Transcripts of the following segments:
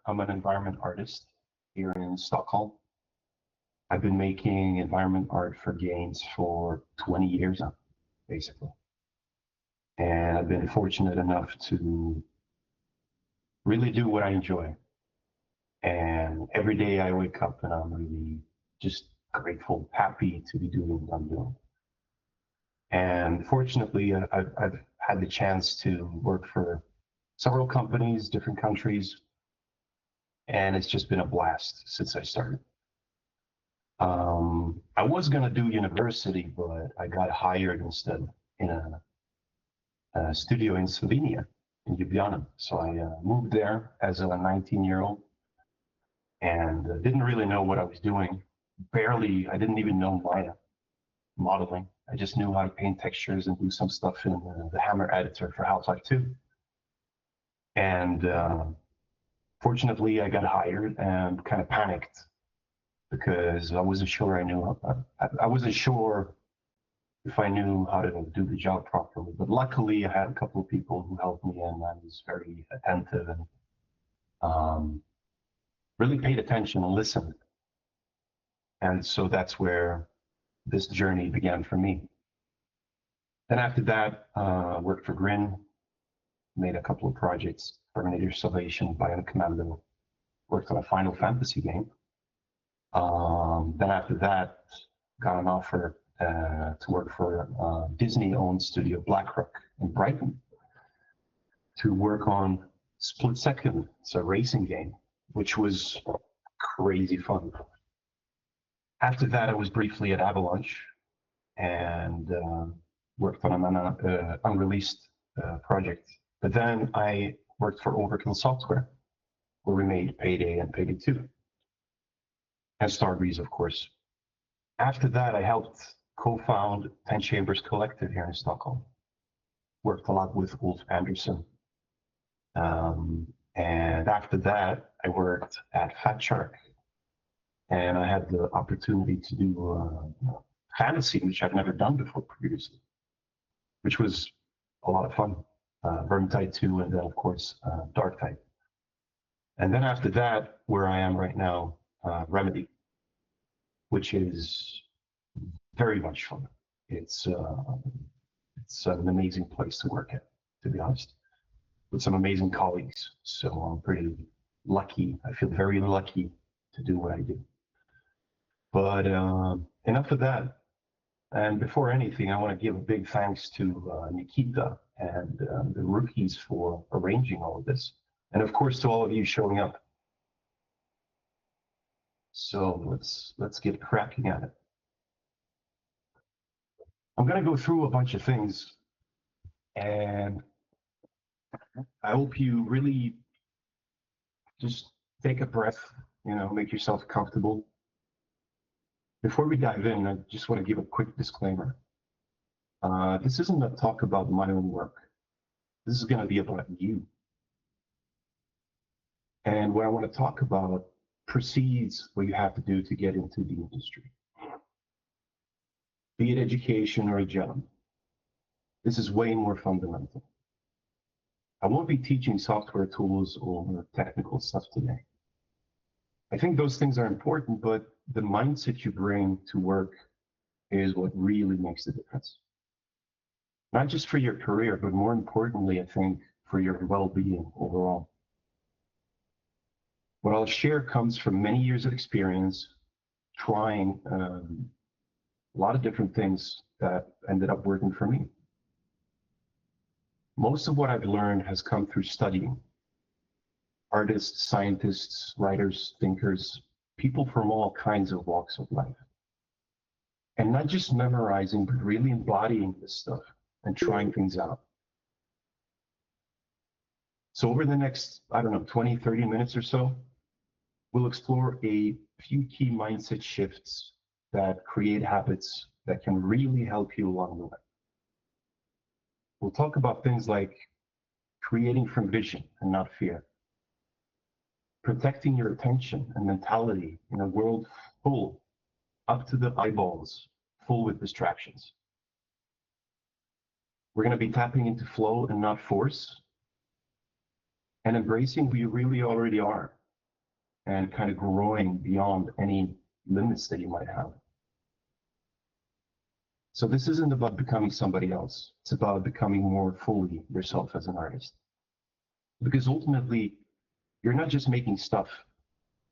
I'm an environment artist here in Stockholm. I've been making environment art for games for 20 years now, basically. And I've been fortunate enough to really do what I enjoy. And every day I wake up and I'm really just grateful, happy to be doing what I'm doing. And fortunately, I've had the chance to work for several companies, different countries, and it's just been a blast since I started. I was going to do university, but I got hired instead in a studio in Slovenia, in Ljubljana. So I moved there as a 19-year-old and didn't really know what I was doing. I didn't even know Maya modeling. I just knew how to paint textures and do some stuff in the Hammer editor for Half-Life 2. And fortunately, I got hired and kind of panicked because I wasn't sure I wasn't sure if I knew how to do the job properly. But luckily, I had a couple of people who helped me, and I was very attentive and really paid attention and listened. And so that's where this journey began for me. Then after that, worked for Grin, made a couple of projects, Terminator Salvation, Bionic Commando, worked on a Final Fantasy game. Then after that, got an offer to work for Disney-owned studio BlackRock in Brighton to work on Split Second. It's a racing game, which was crazy fun. After that, I was briefly at Avalanche and worked on an unreleased project. But then I worked for Overkill Software, where we made Payday and Payday 2. And Starbreeze, of course. After that, I helped co-found 10 Chambers Collective here in Stockholm. Worked a lot with Ulf Andersson. And after that, I worked at Fat Shark. And I had the opportunity to do fantasy, which I've never done before previously, which was a lot of fun. Vermintide 2, and then, of course, Darktide. And then after that, where I am right now, Remedy, which is very much fun. It's an amazing place to work at, to be honest, with some amazing colleagues. So I'm pretty lucky. I feel very lucky to do what I do. But enough of that. And before anything, I want to give a big thanks to Nikita and the rookies for arranging all of this. And of course, to all of you showing up. So let's get cracking at it. I'm going to go through a bunch of things, and I hope you really just take a breath, make yourself comfortable. Before we dive in, I just want to give a quick disclaimer. This isn't a talk about my own work. This is going to be about you. And what I want to talk about precedes what you have to do to get into the industry. Be it education or a job. This is way more fundamental. I won't be teaching software tools or technical stuff today. I think those things are important, but the mindset you bring to work is what really makes the difference. Not just for your career, but more importantly, I think, for your well-being overall. What I'll share comes from many years of experience, trying a lot of different things that ended up working for me. Most of what I've learned has come through studying. Artists, scientists, writers, thinkers, people from all kinds of walks of life. And not just memorizing, but really embodying this stuff and trying things out. So over the next, 20, 30 minutes or so, we'll explore a few key mindset shifts that create habits that can really help you along the way. We'll talk about things like creating from vision and not fear, protecting your attention and mentality in a world full, up to the eyeballs, full with distractions. We're going to be tapping into flow and not force, and embracing who you really already are, and kind of growing beyond any limits that you might have. So this isn't about becoming somebody else. It's about becoming more fully yourself as an artist. Because ultimately, you're not just making stuff,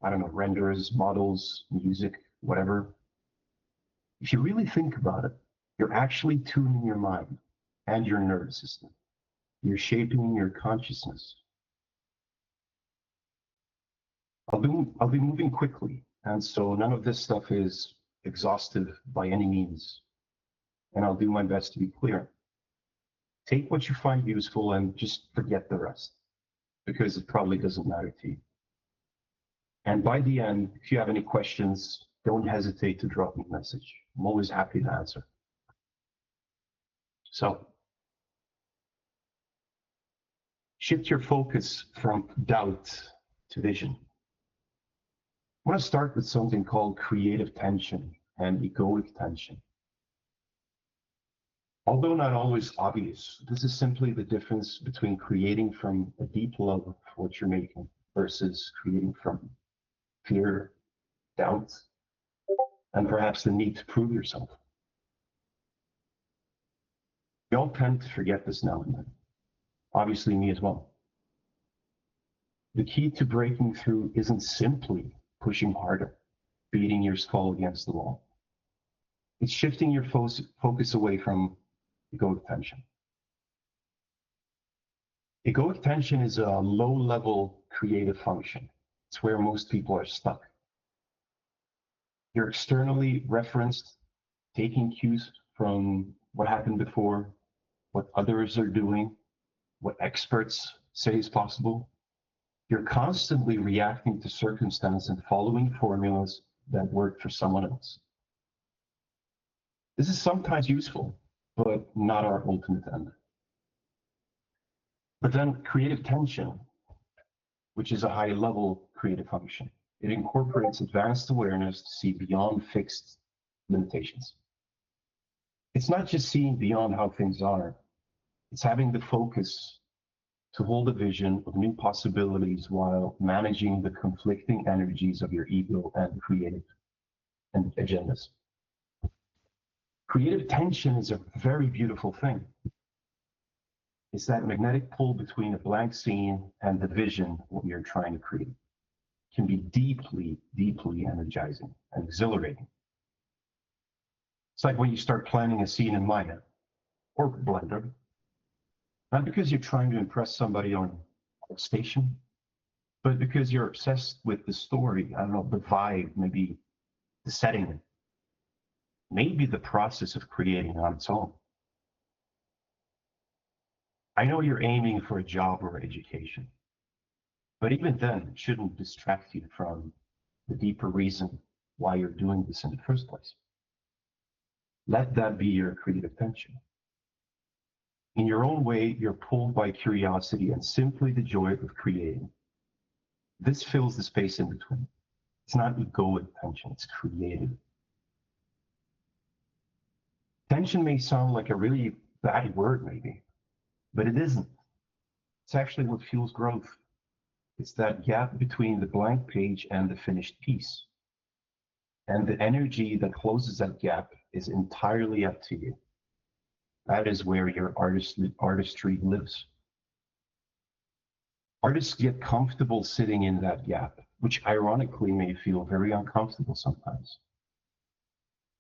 I don't know, renders, models, music, whatever. If you really think about it, you're actually tuning your mind and your nervous system. You're shaping your consciousness. I'll be moving quickly, and so none of this stuff is exhaustive by any means. And I'll do my best to be clear. Take what you find useful and just forget the rest, because it probably doesn't matter to you. And by the end, if you have any questions, don't hesitate to drop me a message. I'm always happy to answer. So, shift your focus from doubt to vision. I want to start with something called creative tension and egoic tension. Although not always obvious, this is simply the difference between creating from a deep love for what you're making versus creating from fear, doubt, and perhaps the need to prove yourself. We all tend to forget this now and then. Obviously, me as well. The key to breaking through isn't simply pushing harder, beating your skull against the wall. It's shifting your focus away from egoic tension. Egoic tension is a low-level creative function. It's where most people are stuck. You're externally referenced, taking cues from what happened before, what others are doing, what experts say is possible. You're constantly reacting to circumstance and following formulas that work for someone else. This is sometimes useful, but not our ultimate end. But then creative tension, which is a high-level creative function, it incorporates advanced awareness to see beyond fixed limitations. It's not just seeing beyond how things are, it's having the focus to hold a vision of new possibilities while managing the conflicting energies of your ego and creative and agendas. Creative tension is a very beautiful thing. It's that magnetic pull between a blank scene and the vision what you're trying to create. It can be deeply, deeply energizing and exhilarating. It's like when you start planning a scene in Maya or Blender, not because you're trying to impress somebody on a station, but because you're obsessed with the story, I don't know, the vibe, maybe the setting, maybe the process of creating on its own. I know you're aiming for a job or education, but even then, it shouldn't distract you from the deeper reason why you're doing this in the first place. Let that be your creative tension. In your own way, you're pulled by curiosity and simply the joy of creating. This fills the space in between. It's not egoic tension, it's creative. Tension may sound like a really bad word, maybe, but it isn't. It's actually what fuels growth. It's that gap between the blank page and the finished piece. And the energy that closes that gap is entirely up to you. That is where your artistry lives. Artists get comfortable sitting in that gap, which ironically may feel very uncomfortable sometimes.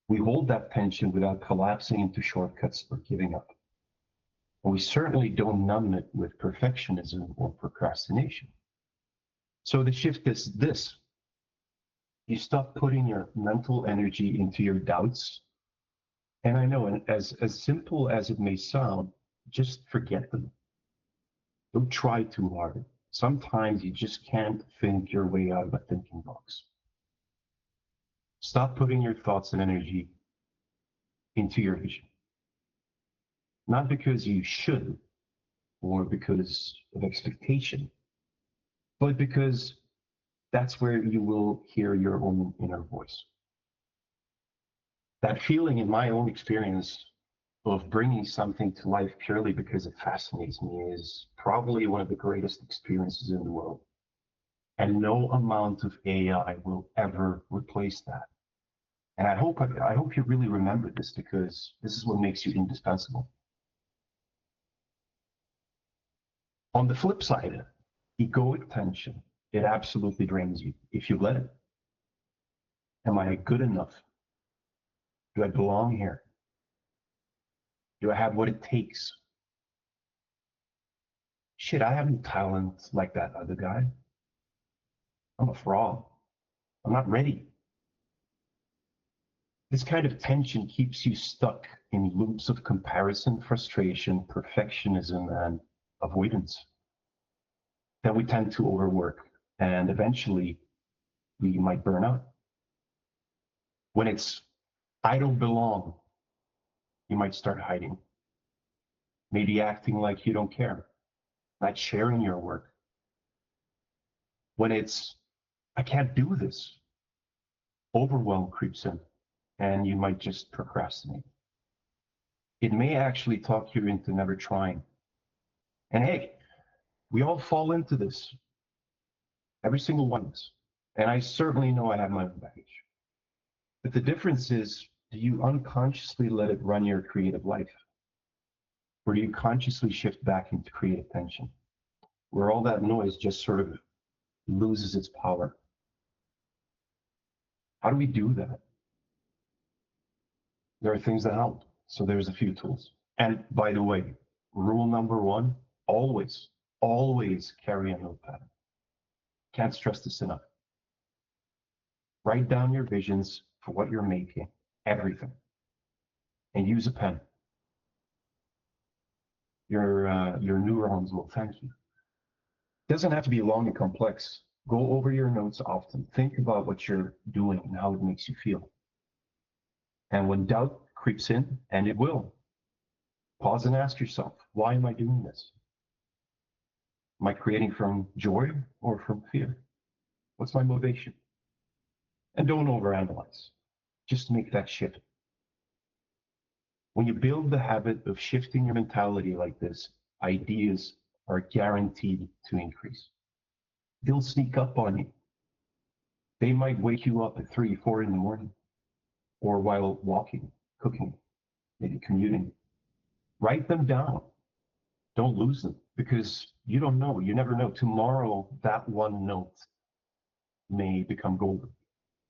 We hold that tension without collapsing into shortcuts or giving up. And we certainly don't numb it with perfectionism or procrastination. So the shift is this. You stop putting your mental energy into your doubts. And I know, and as simple as it may sound, just forget them. Don't try too hard. Sometimes you just can't think your way out of a thinking box. Stop putting your thoughts and energy into your vision. Not because you should or because of expectation, but because that's where you will hear your own inner voice. That feeling, in my own experience, of bringing something to life purely because it fascinates me is probably one of the greatest experiences in the world. And no amount of AI will ever replace that. And I hope you really remember this, because this is what makes you indispensable. On the flip side, egoic tension, it absolutely drains you if you let it. Am I good enough? Do I belong here? Do I have what it takes? Shit, I have no talent like that other guy. I'm a fraud. I'm not ready. This kind of tension keeps you stuck in loops of comparison, frustration, perfectionism, and avoidance. Then we tend to overwork, and eventually we might burn out. When it's, I don't belong, you might start hiding, maybe acting like you don't care, not sharing your work. When it's, I can't do this, overwhelm creeps in, and you might just procrastinate. It may actually talk you into never trying. And hey, we all fall into this, every single one of us. And I certainly know I have my own baggage. But the difference is, do you unconsciously let it run your creative life? Or do you consciously shift back into creative tension, where all that noise just sort of loses its power? How do we do that? There are things that help. So there's a few tools. And by the way, rule number one, always, always carry a notepad. Can't stress this enough. Write down your visions for what you're making, everything, and use a pen. Your neurons will thank you. It doesn't have to be long and complex. Go over your notes often. Think about what you're doing and how it makes you feel. And when doubt creeps in, and it will, pause and ask yourself, why am I doing this? Am I creating from joy or from fear? What's my motivation? And don't overanalyze. Just make that shift. When you build the habit of shifting your mentality like this, ideas are guaranteed to increase. They'll sneak up on you. They might wake you up at 3, 4 in the morning, or while walking, cooking, maybe commuting. Write them down. Don't lose them, because you don't know. You never know. Tomorrow, that one note may become golden.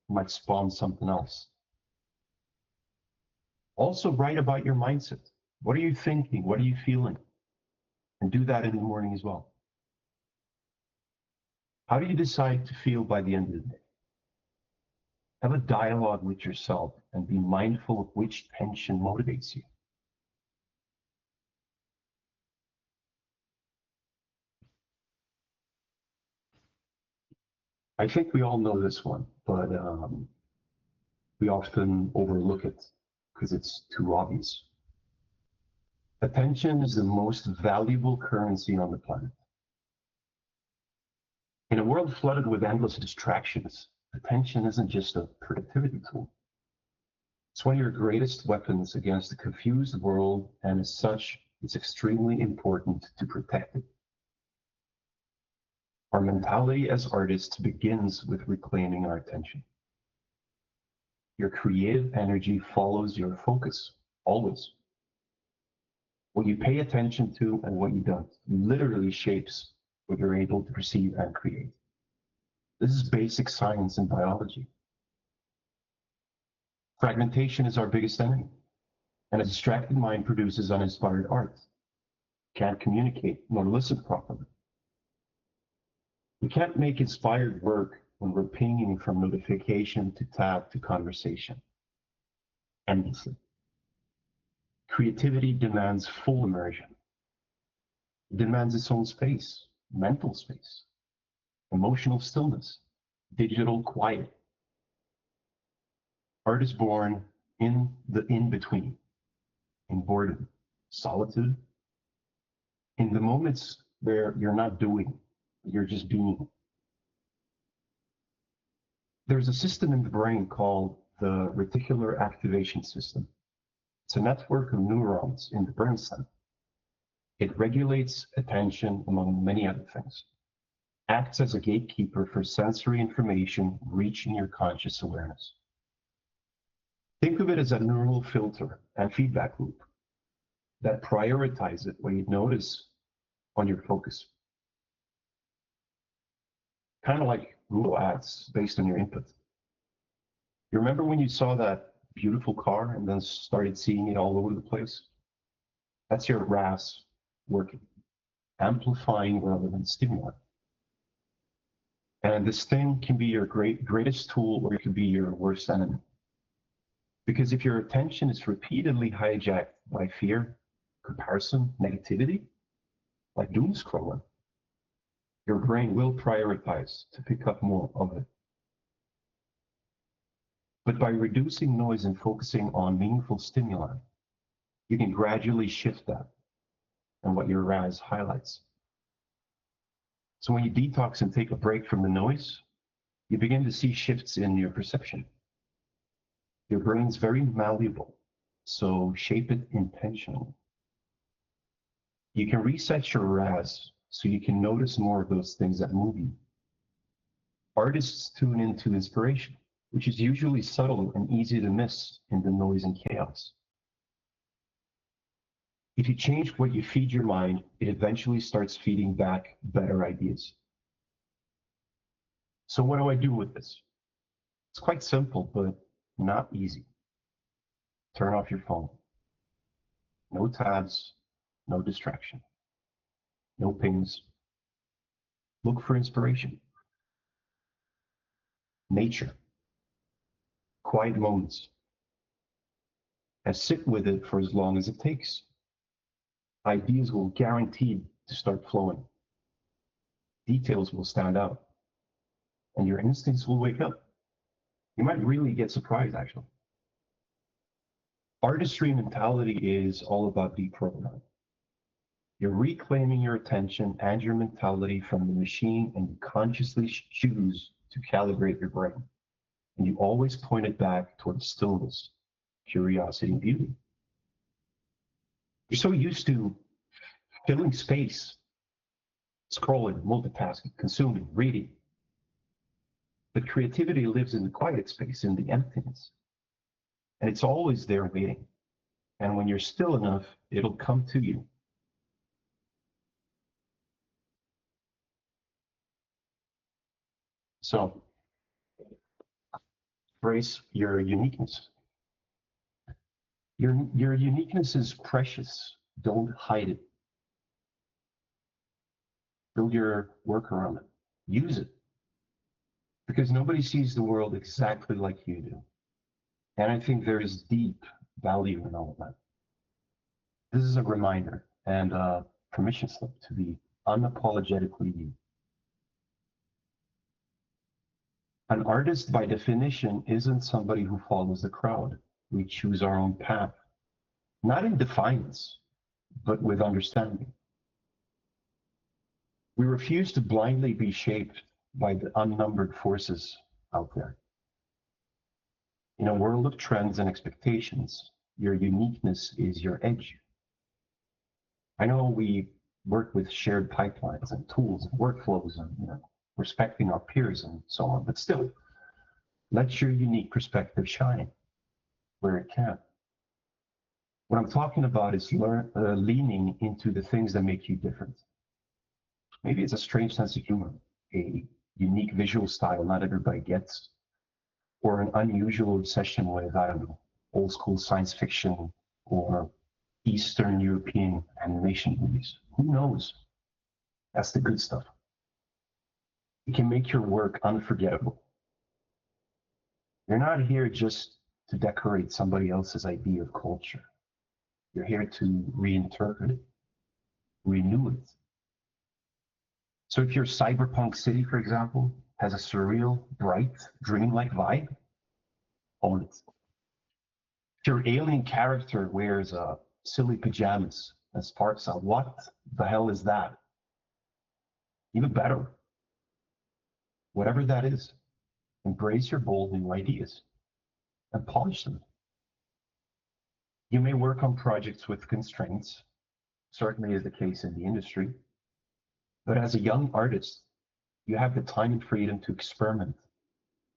It might spawn something else. Also, write about your mindset. What are you thinking? What are you feeling? And do that in the morning as well. How do you decide to feel by the end of the day? Have a dialogue with yourself and be mindful of which tension motivates you. I think we all know this one, but we often overlook it because it's too obvious. Attention is the most valuable currency on the planet. In a world flooded with endless distractions, attention isn't just a productivity tool. It's one of your greatest weapons against a confused world, and as such, it's extremely important to protect it. Our mentality as artists begins with reclaiming our attention. Your creative energy follows your focus, always. What you pay attention to and what you don't literally shapes what you're able to perceive and create. This is basic science and biology. Fragmentation is our biggest enemy, and a distracted mind produces uninspired art. Can't communicate nor listen properly. We can't make inspired work when we're pinging from notification to tab to conversation endlessly. Creativity demands full immersion. It demands its own space, mental space, emotional stillness, digital quiet. Art is born in the in-between, in boredom, solitude, in the moments where you're not doing, you're just being. There's a system in the brain called the reticular activation system. It's a network of neurons in the brainstem. It regulates attention, among many other things. acts as a gatekeeper for sensory information reaching your conscious awareness. Think of it as a neural filter and feedback loop that prioritizes what you notice on your focus. Kind of like Google Ads based on your input. You remember when you saw that beautiful car and then started seeing it all over the place? That's your RAS working, amplifying relevant stimuli. And this thing can be your greatest tool, or it could be your worst enemy. Because if your attention is repeatedly hijacked by fear, comparison, negativity, like doom scrolling, your brain will prioritize to pick up more of it. But by reducing noise and focusing on meaningful stimuli, you can gradually shift that and what your RAS highlights. So when you detox and take a break from the noise, you begin to see shifts in your perception. Your brain's very malleable, so shape it intentionally. You can reset your RAS so you can notice more of those things that move you. Artists tune into inspiration, which is usually subtle and easy to miss in the noise and chaos. If you change what you feed your mind, it eventually starts feeding back better ideas. So what do I do with this? It's quite simple, but not easy. Turn off your phone. No tabs, no distraction, no pings. Look for inspiration. Nature. Quiet moments. And sit with it for as long as it takes. Ideas will guarantee to start flowing. Details will stand out. And your instincts will wake up. You might really get surprised, actually. Artistry mentality is all about deprogramming. You're reclaiming your attention and your mentality from the machine, and you consciously choose to calibrate your brain. And you always point it back towards stillness, curiosity, and beauty. You're so used to filling space, scrolling, multitasking, consuming, reading. But creativity lives in the quiet space, in the emptiness. And it's always there waiting. And when you're still enough, it'll come to you. So, embrace your uniqueness. Your uniqueness is precious. Don't hide it. Build your work around it. Use it. Because nobody sees the world exactly like you do. And I think there is deep value in all of that. This is a reminder and a permission slip to be unapologetically you. An artist, by definition, isn't somebody who follows the crowd. We choose our own path, not in defiance, but with understanding. We refuse to blindly be shaped by the unnumbered forces out there. In a world of trends and expectations, your uniqueness is your edge. I know we work with shared pipelines and tools and workflows and respecting our peers and so on, but still, let your unique perspective shine where it can. What I'm talking about is leaning into the things that make you different. Maybe it's a strange sense of humor, a unique visual style not everybody gets, or an unusual obsession with, I don't know, old school science fiction or Eastern European animation movies. Who knows? That's the good stuff. It can make your work unforgettable. You're not here just to decorate somebody else's idea of culture. You're here to reinterpret it, renew it. So if your cyberpunk city, for example, has a surreal, bright, dreamlike vibe, own it. If your alien character wears silly pajamas and sparks out, what the hell is that? Even better. Whatever that is, embrace your bold new ideas and polish them. You may work on projects with constraints, certainly is the case in the industry, but as a young artist, You have the time and freedom to experiment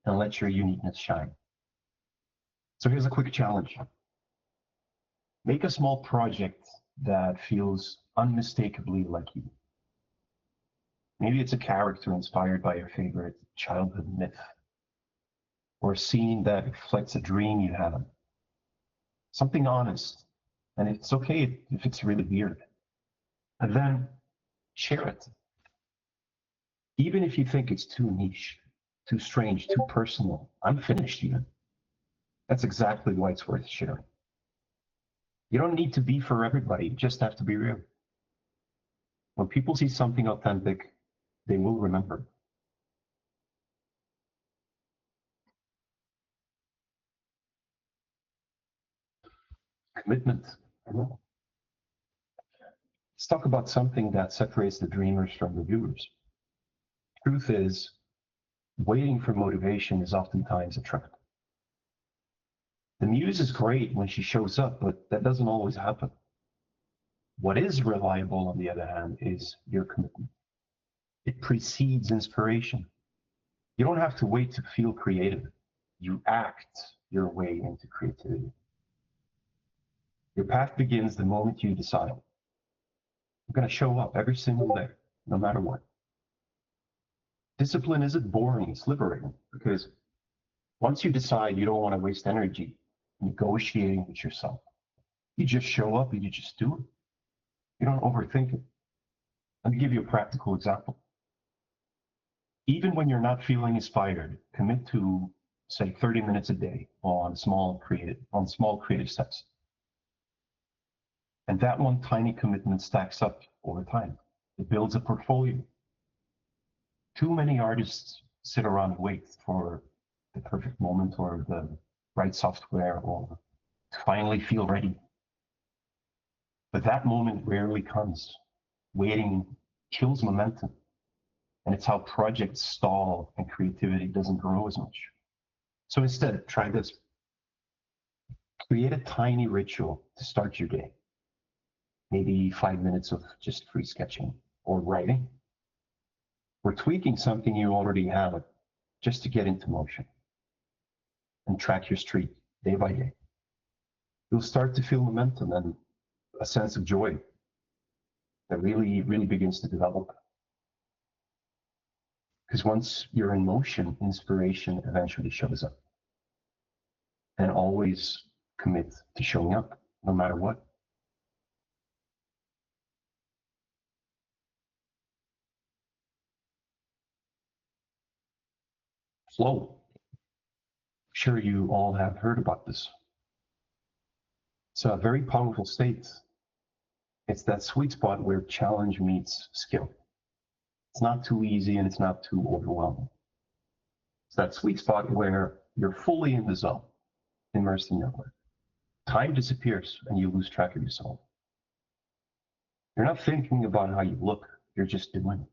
and let your uniqueness shine. So here's a quick challenge. Make a small project that feels unmistakably like you. Maybe it's a character inspired by your favorite childhood myth, or a scene that reflects a dream you had. Something honest, and it's okay if it's really weird. And then share it. Even if you think it's too niche, too strange, too personal, unfinished even. That's exactly why it's worth sharing. You don't need to be for everybody, you just have to be real. When people see something authentic, they will remember. Commitment. Let's talk about something that separates the dreamers from the doers. Truth is, waiting for motivation is oftentimes a trap. The muse is great when she shows up, but that doesn't always happen. What is reliable, on the other hand, is your commitment. It precedes inspiration. You don't have to wait to feel creative. You act your way into creativity. Your path begins the moment you decide, I'm going to show up every single day, no matter what. Discipline isn't boring, it's liberating, because once you decide you don't want to waste energy negotiating with yourself, you just show up and you just do it. You don't overthink it. Let me give you a practical example. Even when you're not feeling inspired, commit to, say, 30 minutes a day on small creative steps. And that one tiny commitment stacks up over time. It builds a portfolio. Too many artists sit around and wait for the perfect moment or the right software or to finally feel ready. But that moment rarely comes. Waiting kills momentum. And it's how projects stall and creativity doesn't grow as much. So instead, try this. Create a tiny ritual to start your day. Maybe 5 minutes of just free sketching or writing, or tweaking something you already have just to get into motion. And track your streak day by day. You'll start to feel momentum and a sense of joy that really begins to develop. Because once you're in motion, inspiration eventually shows up. And always commit to showing up, no matter what. Flow. Sure, you all have heard about this. It's a very powerful state. It's that sweet spot where challenge meets skill. It's not too easy and it's not too overwhelming. It's that sweet spot where you're fully in the zone, immersed in your work. Time disappears and you lose track of yourself. You're not thinking about how you look, you're just doing.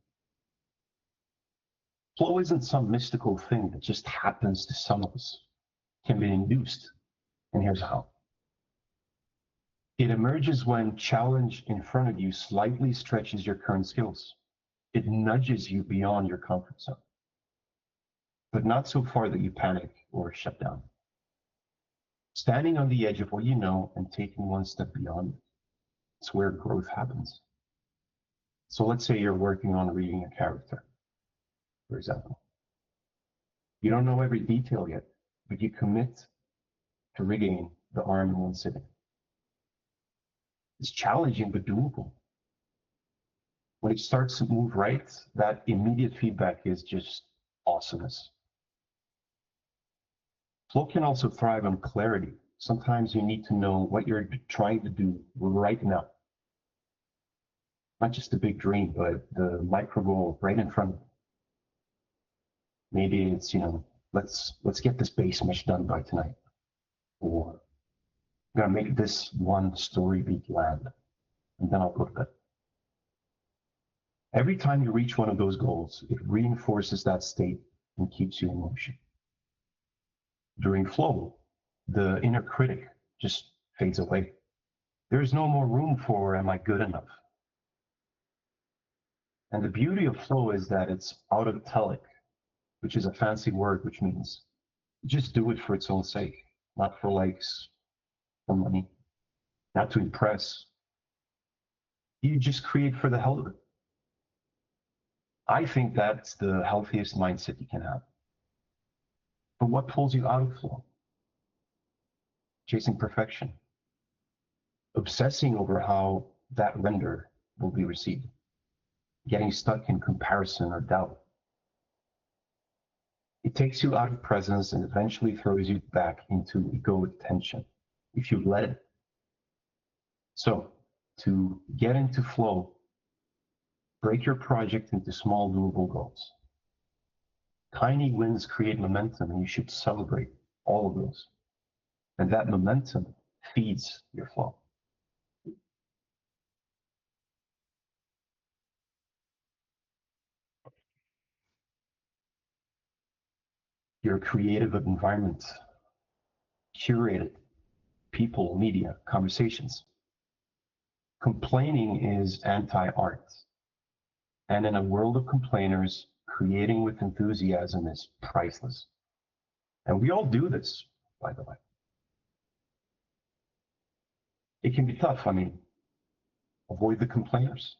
Flow isn't some mystical thing that just happens to some of us. It can be induced, and here's how. It emerges when challenge in front of you slightly stretches your current skills. It nudges you beyond your comfort zone, but not so far that you panic or shut down. Standing on the edge of what you know and taking one step beyond, it's where growth happens. So let's say you're working on reading a character, for example. You don't know every detail yet, but you commit to rigging the arm in one sitting. It's challenging but doable. When it starts to move right, that immediate feedback is just awesomeness. Flow can also thrive on clarity. Sometimes you need to know what you're trying to do right now. Not just the big dream, but the micro goal right in front of you. Maybe it's, let's get this base mesh done by tonight. Or I'm gonna make this one story beat land, and then I'll go to bed. Every time you reach one of those goals, it reinforces that state and keeps you in motion. During flow, the inner critic just fades away. There is no more room for, am I good enough? And the beauty of flow is that it's autotelic, which is a fancy word, which means just do it for its own sake, not for likes, for money, not to impress. You just create for the hell of it. I think that's the healthiest mindset you can have. But what pulls you out of flow? Chasing perfection, obsessing over how that render will be received, getting stuck in comparison or doubt. It takes you out of presence and eventually throws you back into ego tension if you let it. So, to get into flow, break your project into small, doable goals. Tiny wins create momentum, and you should celebrate all of those. And that momentum feeds your flow. Your creative environment, curated people, media, conversations. Complaining is anti-art. And in a world of complainers, creating with enthusiasm is priceless. And we all do this, by the way. It can be tough. I mean, avoid the complainers.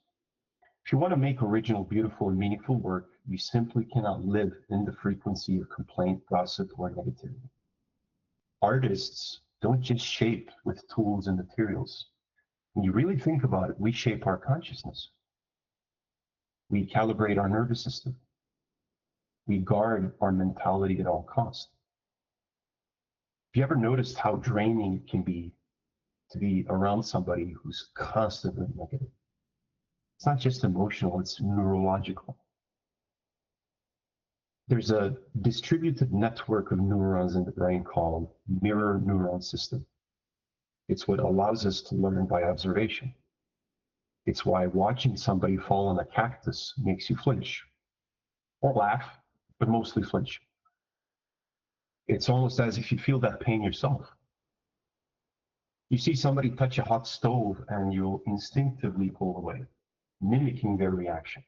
If you want to make original, beautiful, and meaningful work, you simply cannot live in the frequency of complaint, gossip, or negativity. Artists don't just shape with tools and materials. When you really think about it, we shape our consciousness. We calibrate our nervous system. We guard our mentality at all costs. Have you ever noticed how draining it can be to be around somebody who's constantly negative? It's not just emotional, it's neurological. There's a distributed network of neurons in the brain called mirror neuron system. It's what allows us to learn by observation. It's why watching somebody fall on a cactus makes you flinch, or laugh, but mostly flinch. It's almost as if you feel that pain yourself. You see somebody touch a hot stove and you'll instinctively pull away, mimicking their reaction.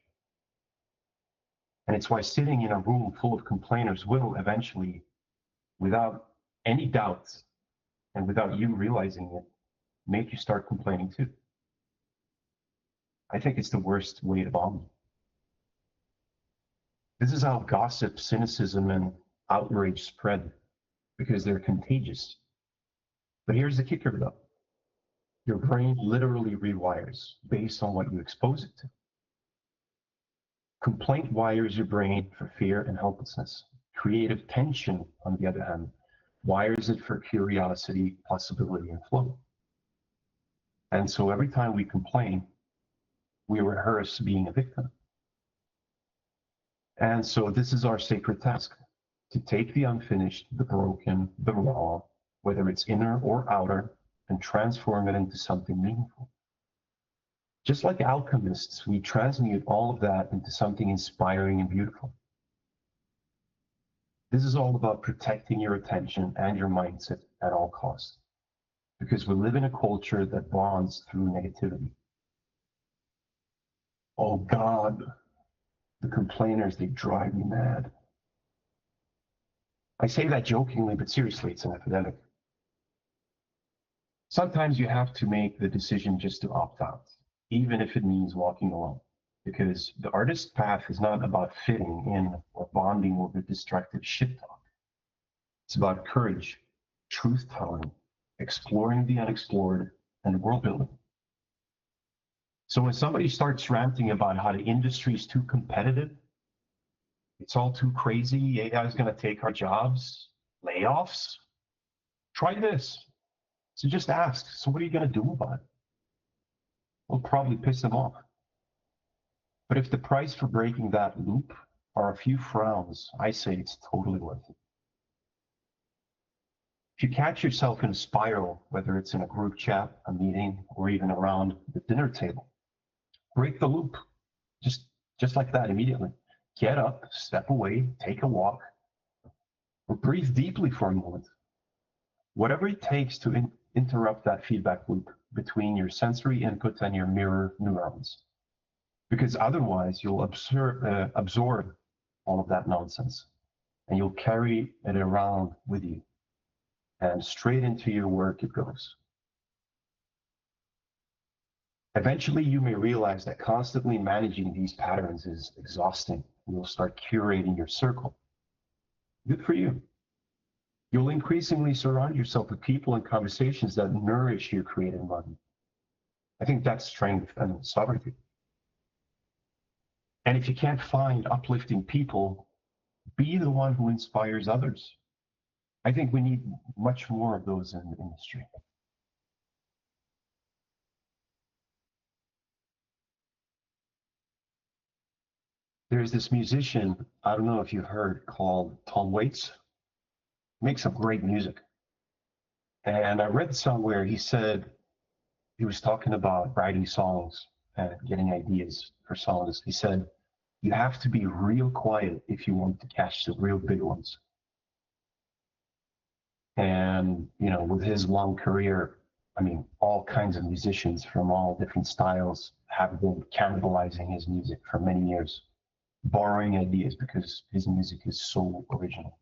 And it's why sitting in a room full of complainers will eventually, without any doubt and without you realizing it, make you start complaining too. I think it's the worst way to bond. This is how gossip, cynicism, and outrage spread, because they're contagious. But here's the kicker though. Your brain literally rewires based on what you expose it to. Complaint wires your brain for fear and helplessness. Creative tension, on the other hand, wires it for curiosity, possibility, and flow. And so every time we complain, we rehearse being a victim. And so this is our sacred task, to take the unfinished, the broken, the raw, whether it's inner or outer, and transform it into something meaningful. Just like alchemists, we transmute all of that into something inspiring and beautiful. This is all about protecting your attention and your mindset at all costs, because we live in a culture that bonds through negativity. Oh God, the complainers, they drive me mad. I say that jokingly, but seriously, it's an epidemic. Sometimes you have to make the decision just to opt out, even if it means walking alone, because the artist's path is not about fitting in or bonding over destructive shit talk. It's about courage, truth-telling, exploring the unexplored, and world building. So when somebody starts ranting about how the industry is too competitive, it's all too crazy, AI is going to take our jobs, layoffs, try this. So just ask, so what are you going to do about it? We'll probably piss them off. But if the price for breaking that loop are a few frowns, I say it's totally worth it. If you catch yourself in a spiral, whether it's in a group chat, a meeting, or even around the dinner table, break the loop, just like that immediately. Get up, step away, take a walk, or breathe deeply for a moment. Whatever it takes to interrupt that feedback loop between your sensory input and your mirror neurons. because otherwise you'll absorb all of that nonsense and you'll carry it around with you, and straight into your work it goes. Eventually, you may realize that constantly managing these patterns is exhausting. You'll start curating your circle. Good for you. You'll increasingly surround yourself with people and conversations that nourish your creative mind. I think that's strength and sovereignty. And if you can't find uplifting people, be the one who inspires others. I think we need much more of those in the industry. There's this musician, I don't know if you've heard, called Tom Waits. Makes some great music. And I read somewhere he said he was talking about writing songs and getting ideas for songs. He said, you have to be real quiet if you want to catch the real big ones. And, you know, with his long career, I mean, all kinds of musicians from all different styles have been cannibalizing his music for many years, borrowing ideas because his music is so original.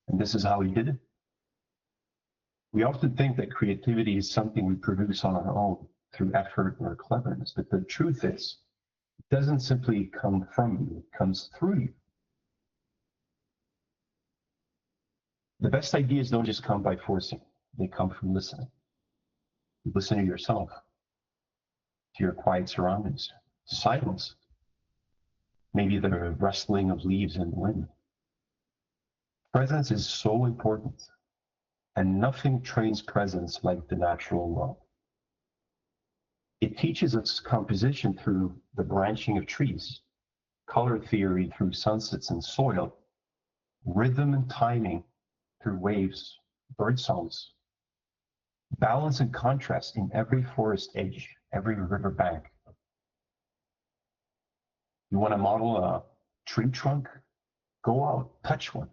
And this is how he did it. We often think that creativity is something we produce on our own through effort or cleverness, but the truth is, it doesn't simply come from you, it comes through you. The best ideas don't just come by forcing, they come from listening. You listen to yourself, to your quiet surroundings, to silence, maybe the rustling of leaves in the wind. Presence is so important, and nothing trains presence like the natural world. It teaches us composition through the branching of trees, color theory through sunsets and soil, rhythm and timing through waves, bird songs, balance and contrast in every forest edge, every river bank. You want to model a tree trunk? Go out, touch one.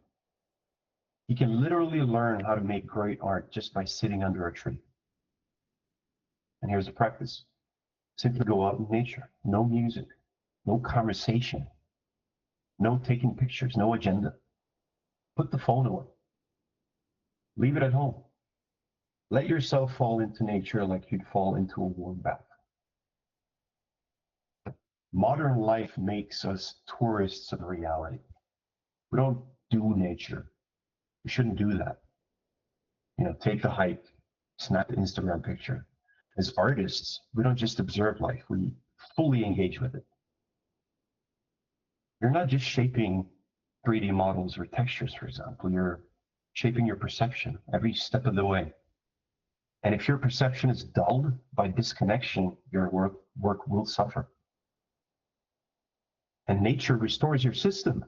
You can literally learn how to make great art just by sitting under a tree. And here's a practice. Simply go out in nature. No music, no conversation, no taking pictures, no agenda. Put the phone away. Leave it at home. Let yourself fall into nature like you'd fall into a warm bath. Modern life makes us tourists of reality. We don't do nature. We shouldn't do that. You know, take the hike, snap an Instagram picture. As artists, we don't just observe life, we fully engage with it. You're not just shaping 3D models or textures, for example, you're shaping your perception every step of the way. And if your perception is dulled by disconnection, your work will suffer. And nature restores your system.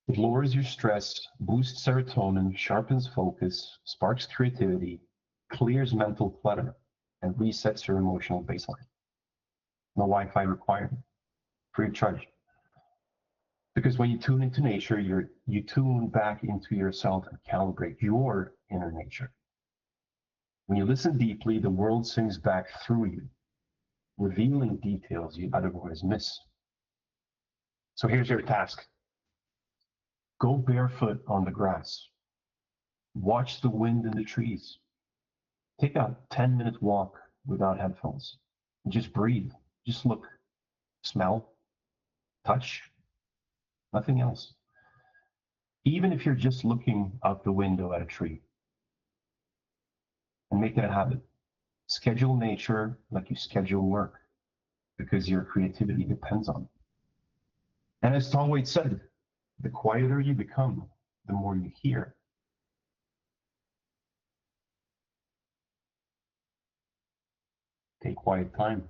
It lowers your stress, boosts serotonin, sharpens focus, sparks creativity, clears mental clutter, and resets your emotional baseline. No Wi-Fi required, free of charge. Because when you tune into nature, you tune back into yourself and calibrate your inner nature. When you listen deeply, the world sings back through you, revealing details you otherwise miss. So here's your task. Go barefoot on the grass. Watch the wind in the trees. Take a 10-minute walk without headphones. And just breathe. Just look, smell, touch, nothing else. Even if you're just looking out the window at a tree. And make it a habit. Schedule nature like you schedule work, because your creativity depends on it. And as Tom Waits said, the quieter you become, the more you hear. Take quiet time.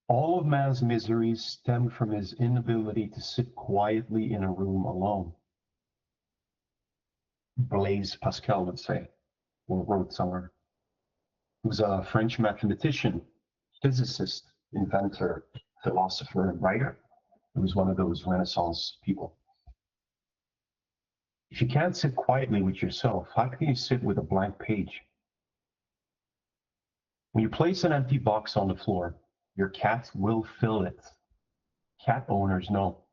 All of man's miseries stem from his inability to sit quietly in a room alone. Blaise Pascal would say, or wrote somewhere. He was a French mathematician, physicist, inventor, philosopher, and writer. He was one of those Renaissance people. If you can't sit quietly with yourself, how can you sit with a blank page? When you place an empty box on the floor, your cat will fill it. Cat owners know.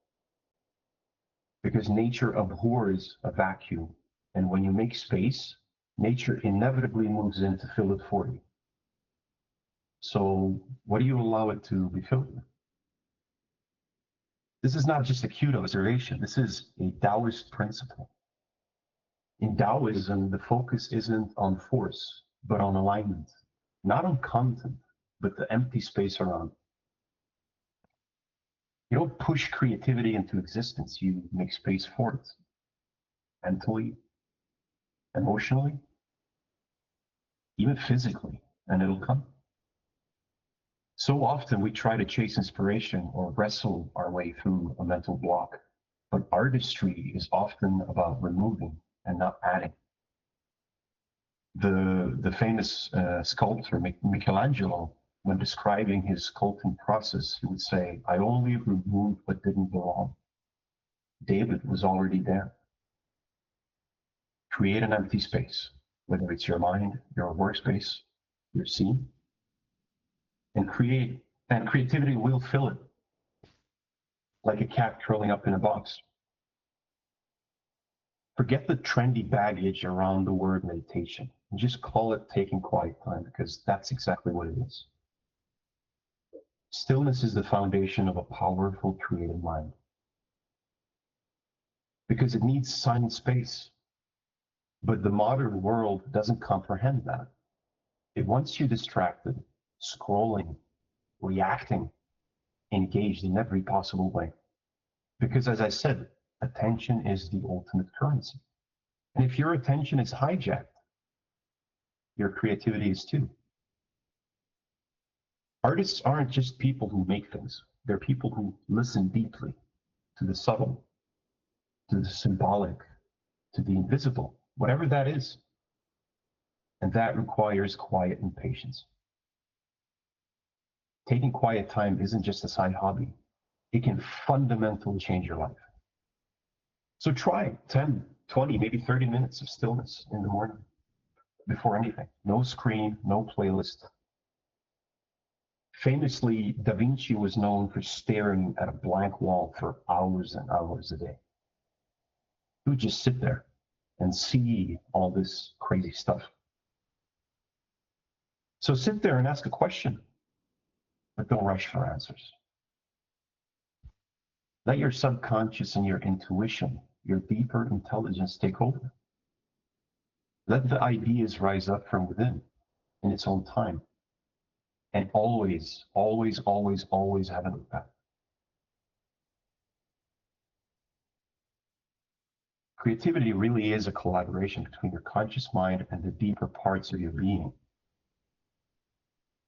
Because nature abhors a vacuum. And when you make space, nature inevitably moves in to fill it for you. So what do you allow it to be filled with? This is not just a cute observation. This is a Taoist principle. In Taoism, the focus isn't on force, but on alignment. Not on content, but the empty space around. You don't push creativity into existence. You make space for it. Mentally, emotionally, even physically, and it'll come. So often we try to chase inspiration or wrestle our way through a mental block, but artistry is often about removing and not adding. The famous sculptor Michelangelo, when describing his sculpting process, he would say, "I only removed what didn't belong." David was already there. Create an empty space, whether it's your mind, your workspace, your scene, and creativity will fill it, like a cat curling up in a box. Forget the trendy baggage around the word meditation and just call it taking quiet time, because that's exactly what it is. Stillness is the foundation of a powerful creative mind, because it needs silent space. But the modern world doesn't comprehend that. It wants you distracted, scrolling, reacting, engaged in every possible way. Because as I said, attention is the ultimate currency. And if your attention is hijacked, your creativity is too. Artists aren't just people who make things. They're people who listen deeply to the subtle, to the symbolic, to the invisible, whatever that is. And that requires quiet and patience. Taking quiet time isn't just a side hobby. It can fundamentally change your life. So try 10, 20, maybe 30 minutes of stillness in the morning before anything. No screen, no playlist. Famously, Da Vinci was known for staring at a blank wall for hours and hours a day. He would just sit there and see all this crazy stuff. So sit there and ask a question, but don't rush for answers. Let your subconscious and your intuition, your deeper intelligence take over. Let the ideas rise up from within in its own time. And always, always, always, always have an impact. Creativity really is a collaboration between your conscious mind and the deeper parts of your being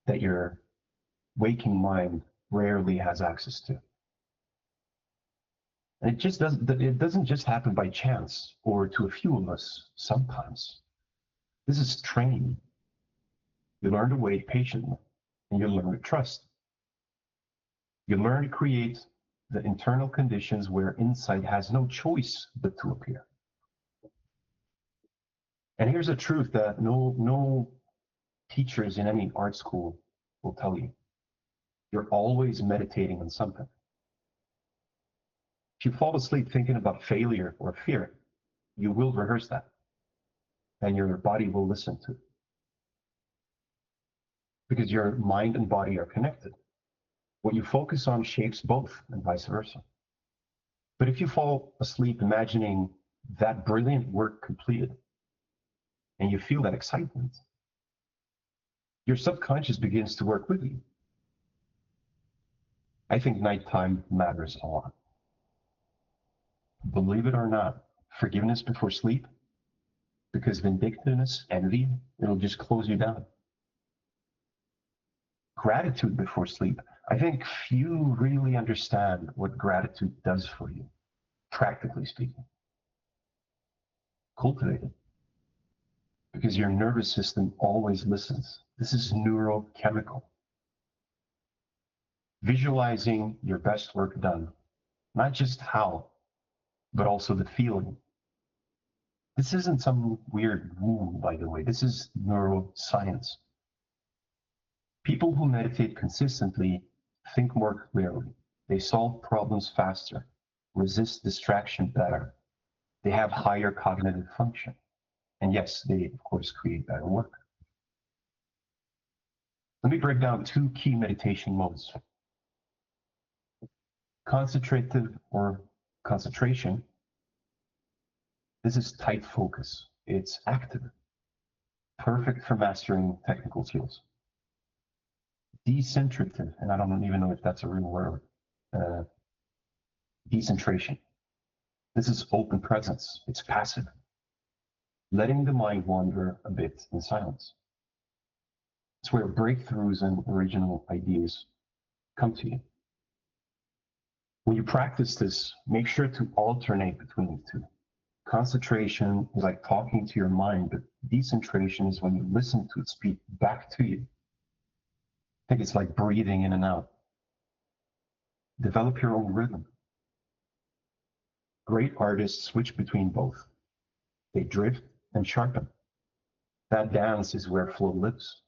that your waking mind rarely has access to. And it doesn't just happen by chance, or to a few of us sometimes. This is training. You learn to wait patiently, and you learn to trust. You learn to create the internal conditions where insight has no choice but to appear. And here's a truth that no teachers in any art school will tell you. You're always meditating on something. If you fall asleep thinking about failure or fear, you will rehearse that, and your body will listen to it. Because your mind and body are connected. What you focus on shapes both, and vice versa. But if you fall asleep imagining that brilliant work completed, and you feel that excitement, your subconscious begins to work with you. I think nighttime matters a lot. Believe it or not, forgiveness before sleep, because vindictiveness, envy, it'll just close you down. Gratitude before sleep. I think few really understand what gratitude does for you, practically speaking. Cultivate it, because your nervous system always listens. This is neurochemical. Visualizing your best work done, not just how, but also the feeling. This isn't some weird woo, by the way. This is neuroscience. People who meditate consistently think more clearly. They solve problems faster, resist distraction better. They have higher cognitive function. And yes, they, of course, create better work. Let me break down two key meditation modes. Concentrative or concentration. This is tight focus. It's active, perfect for mastering technical skills. Decentrative, and I don't even know if that's a real word, decentration. This is open presence. It's passive, letting the mind wander a bit in silence. It's where breakthroughs and original ideas come to you. When you practice this, make sure to alternate between the two. Concentration is like talking to your mind, but decentration is when you listen to it speak back to you. I think it's like breathing in and out. Develop your own rhythm. Great artists switch between both. They drift and sharpen. That dance is where flow lives.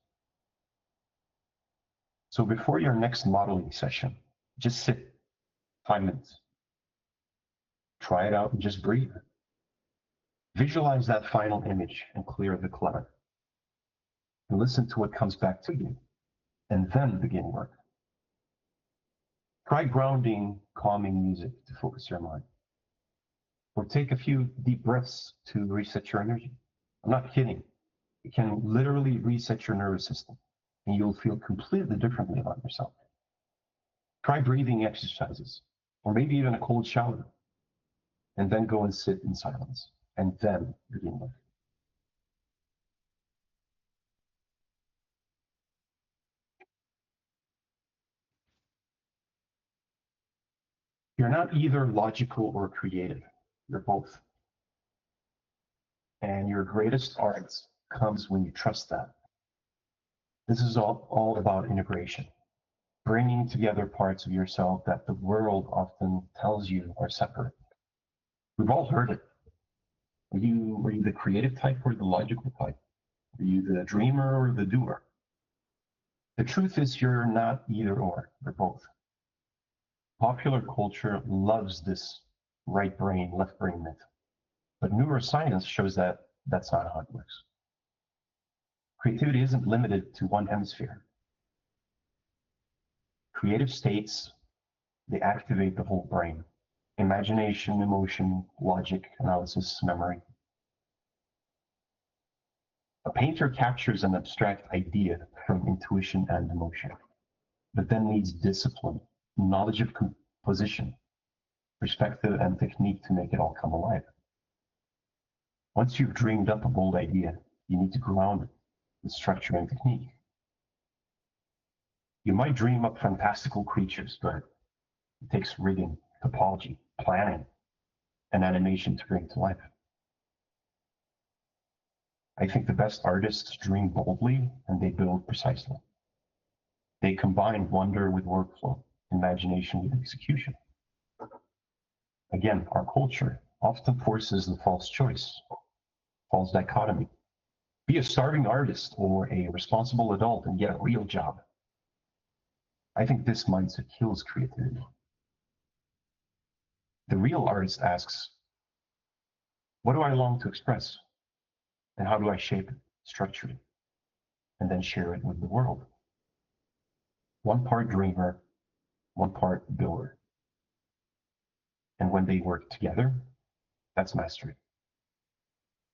So before your next modeling session, just sit 5 minutes. Try it out and just breathe. Visualize that final image and clear the clutter. And listen to what comes back to you, and then begin work. Try grounding, calming music to focus your mind. Or take a few deep breaths to reset your energy. I'm not kidding. It can literally reset your nervous system, and you'll feel completely differently about yourself. Try breathing exercises, or maybe even a cold shower, and then go and sit in silence, and then begin work. You're not either logical or creative. You're both. And your greatest art comes when you trust that. This is all about integration, bringing together parts of yourself that the world often tells you are separate. We've all heard it. Were you the creative type or the logical type? Were you the dreamer or the doer? The truth is you're not either or, you're both. Popular culture loves this right brain, left brain myth, but neuroscience shows that that's not how it works. Creativity isn't limited to one hemisphere. Creative states, they activate the whole brain. Imagination, emotion, logic, analysis, memory. A painter captures an abstract idea from intuition and emotion, but then needs discipline, knowledge of composition, perspective, and technique to make it all come alive. Once you've dreamed up a bold idea, you need to ground it with structure and technique. You might dream up fantastical creatures, but it takes rigging, topology, planning, and animation to bring to life. I think the best artists dream boldly and they build precisely. They combine wonder with workflow, imagination with execution. Again, our culture often forces the false choice, false dichotomy. Be a starving artist or a responsible adult and get a real job. I think this mindset kills creativity. The real artist asks, what do I long to express? And how do I shape it, structure it, and then share it with the world? One part dreamer, one part builder. And when they work together, that's mastery.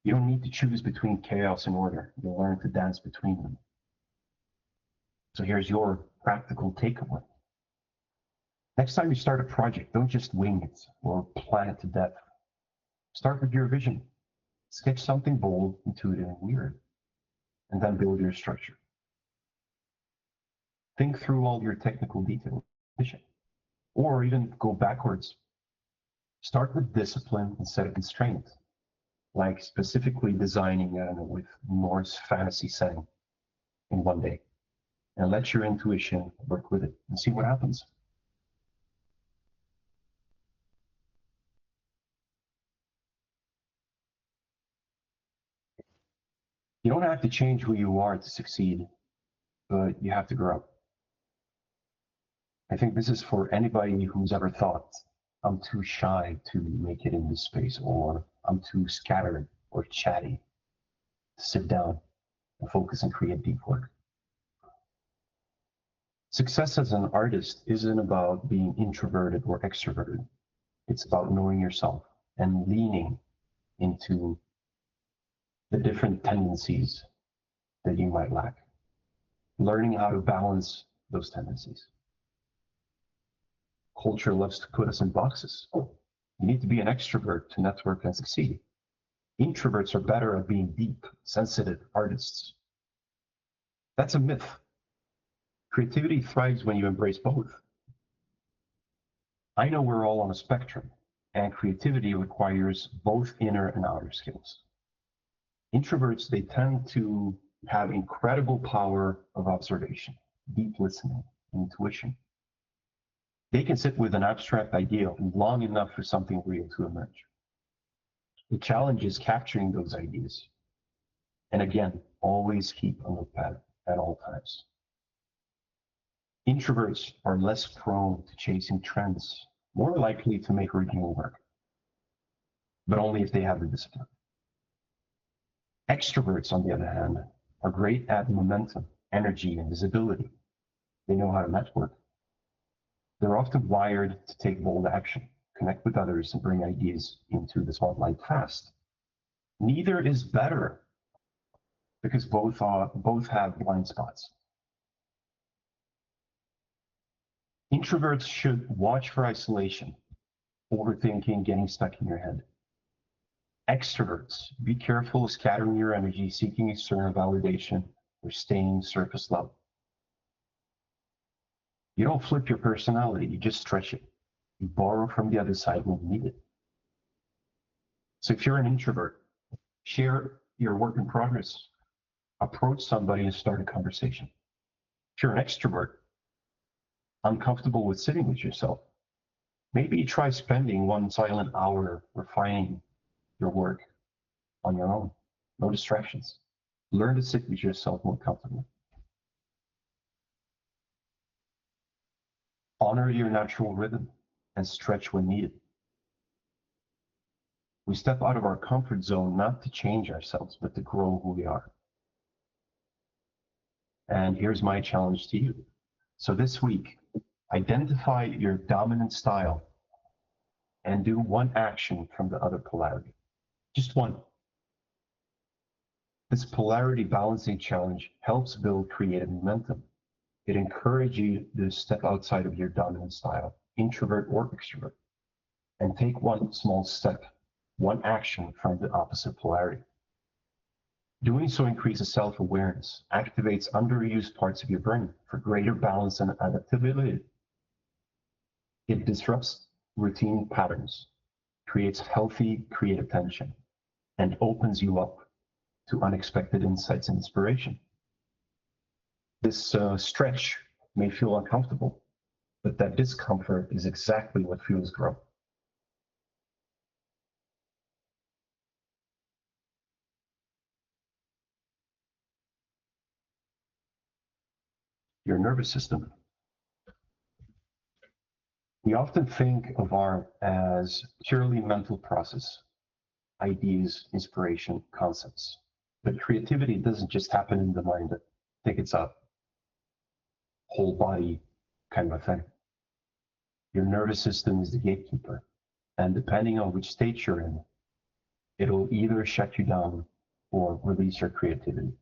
You don't need to choose between chaos and order. You'll learn to dance between them. So here's your practical takeaway. Next time you start a project, don't just wing it or plan it to death. Start with your vision. Sketch something bold, intuitive, and weird, and then build your structure. Think through all your technical details, or even go backwards. Start with discipline and set a constraint, like specifically designing, with Norse fantasy setting in one day, and let your intuition work with it and see what happens. You don't have to change who you are to succeed. but you have to grow up. I think this is for anybody who's ever thought, I'm too shy to make it in this space, or I'm too scattered or chatty to sit down and focus and create deep work. Success as an artist isn't about being introverted or extroverted. It's about knowing yourself and leaning into the different tendencies that you might lack. Learning how to balance those tendencies. Culture loves to put us in boxes. You need to be an extrovert to network and succeed. Introverts are better at being deep, sensitive artists. That's a myth. Creativity thrives when you embrace both. I know we're all on a spectrum, and creativity requires both inner and outer skills. Introverts, they tend to have incredible power of observation, deep listening, intuition. They can sit with an abstract idea long enough for something real to emerge. The challenge is capturing those ideas. And again, always keep a notepad at all times. Introverts are less prone to chasing trends, more likely to make original work, but only if they have the discipline. Extroverts, on the other hand, are great at momentum, energy, and visibility. They know how to network. They're often wired to take bold action, connect with others, and bring ideas into the spotlight fast. Neither is better, because both have blind spots. Introverts should watch for isolation, overthinking, getting stuck in your head. Extroverts, be careful of scattering your energy, seeking external validation, or staying surface level. You don't flip your personality, you just stretch it. You borrow from the other side when you need it. So if you're an introvert, share your work in progress. Approach somebody and start a conversation. If you're an extrovert, uncomfortable with sitting with yourself, maybe try spending one silent hour refining your work on your own. No distractions. Learn to sit with yourself more comfortably. Honor your natural rhythm and stretch when needed. We step out of our comfort zone not to change ourselves, but to grow who we are. And here's my challenge to you. So this week, identify your dominant style and do one action from the other polarity. Just one. This polarity balancing challenge helps build creative momentum. It encourages you to step outside of your dominant style, introvert or extrovert, and take one small step, one action from the opposite polarity. Doing so increases self-awareness, activates underused parts of your brain for greater balance and adaptability. It disrupts routine patterns, creates healthy creative tension, and opens you up to unexpected insights and inspiration. This stretch may feel uncomfortable, but that discomfort is exactly what fuels growth. Your nervous system. We often think of art as purely mental process, ideas, inspiration, concepts. But creativity doesn't just happen in the mind. I think it's a whole body kind of a thing. Your nervous system is the gatekeeper. And depending on which state you're in, it'll either shut you down or release your creativity.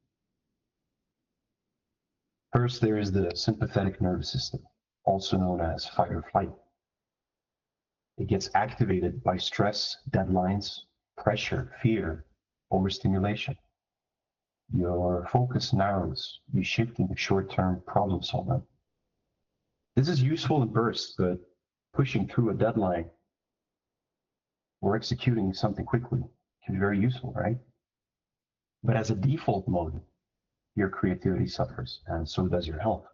First, there is the sympathetic nervous system, also known as fight or flight. It gets activated by stress, deadlines, pressure, fear, overstimulation. Your focus narrows, you shift into short-term problem solving. This is useful in bursts, but pushing through a deadline or executing something quickly can be very useful, right? But as a default mode, your creativity suffers, and so does your health.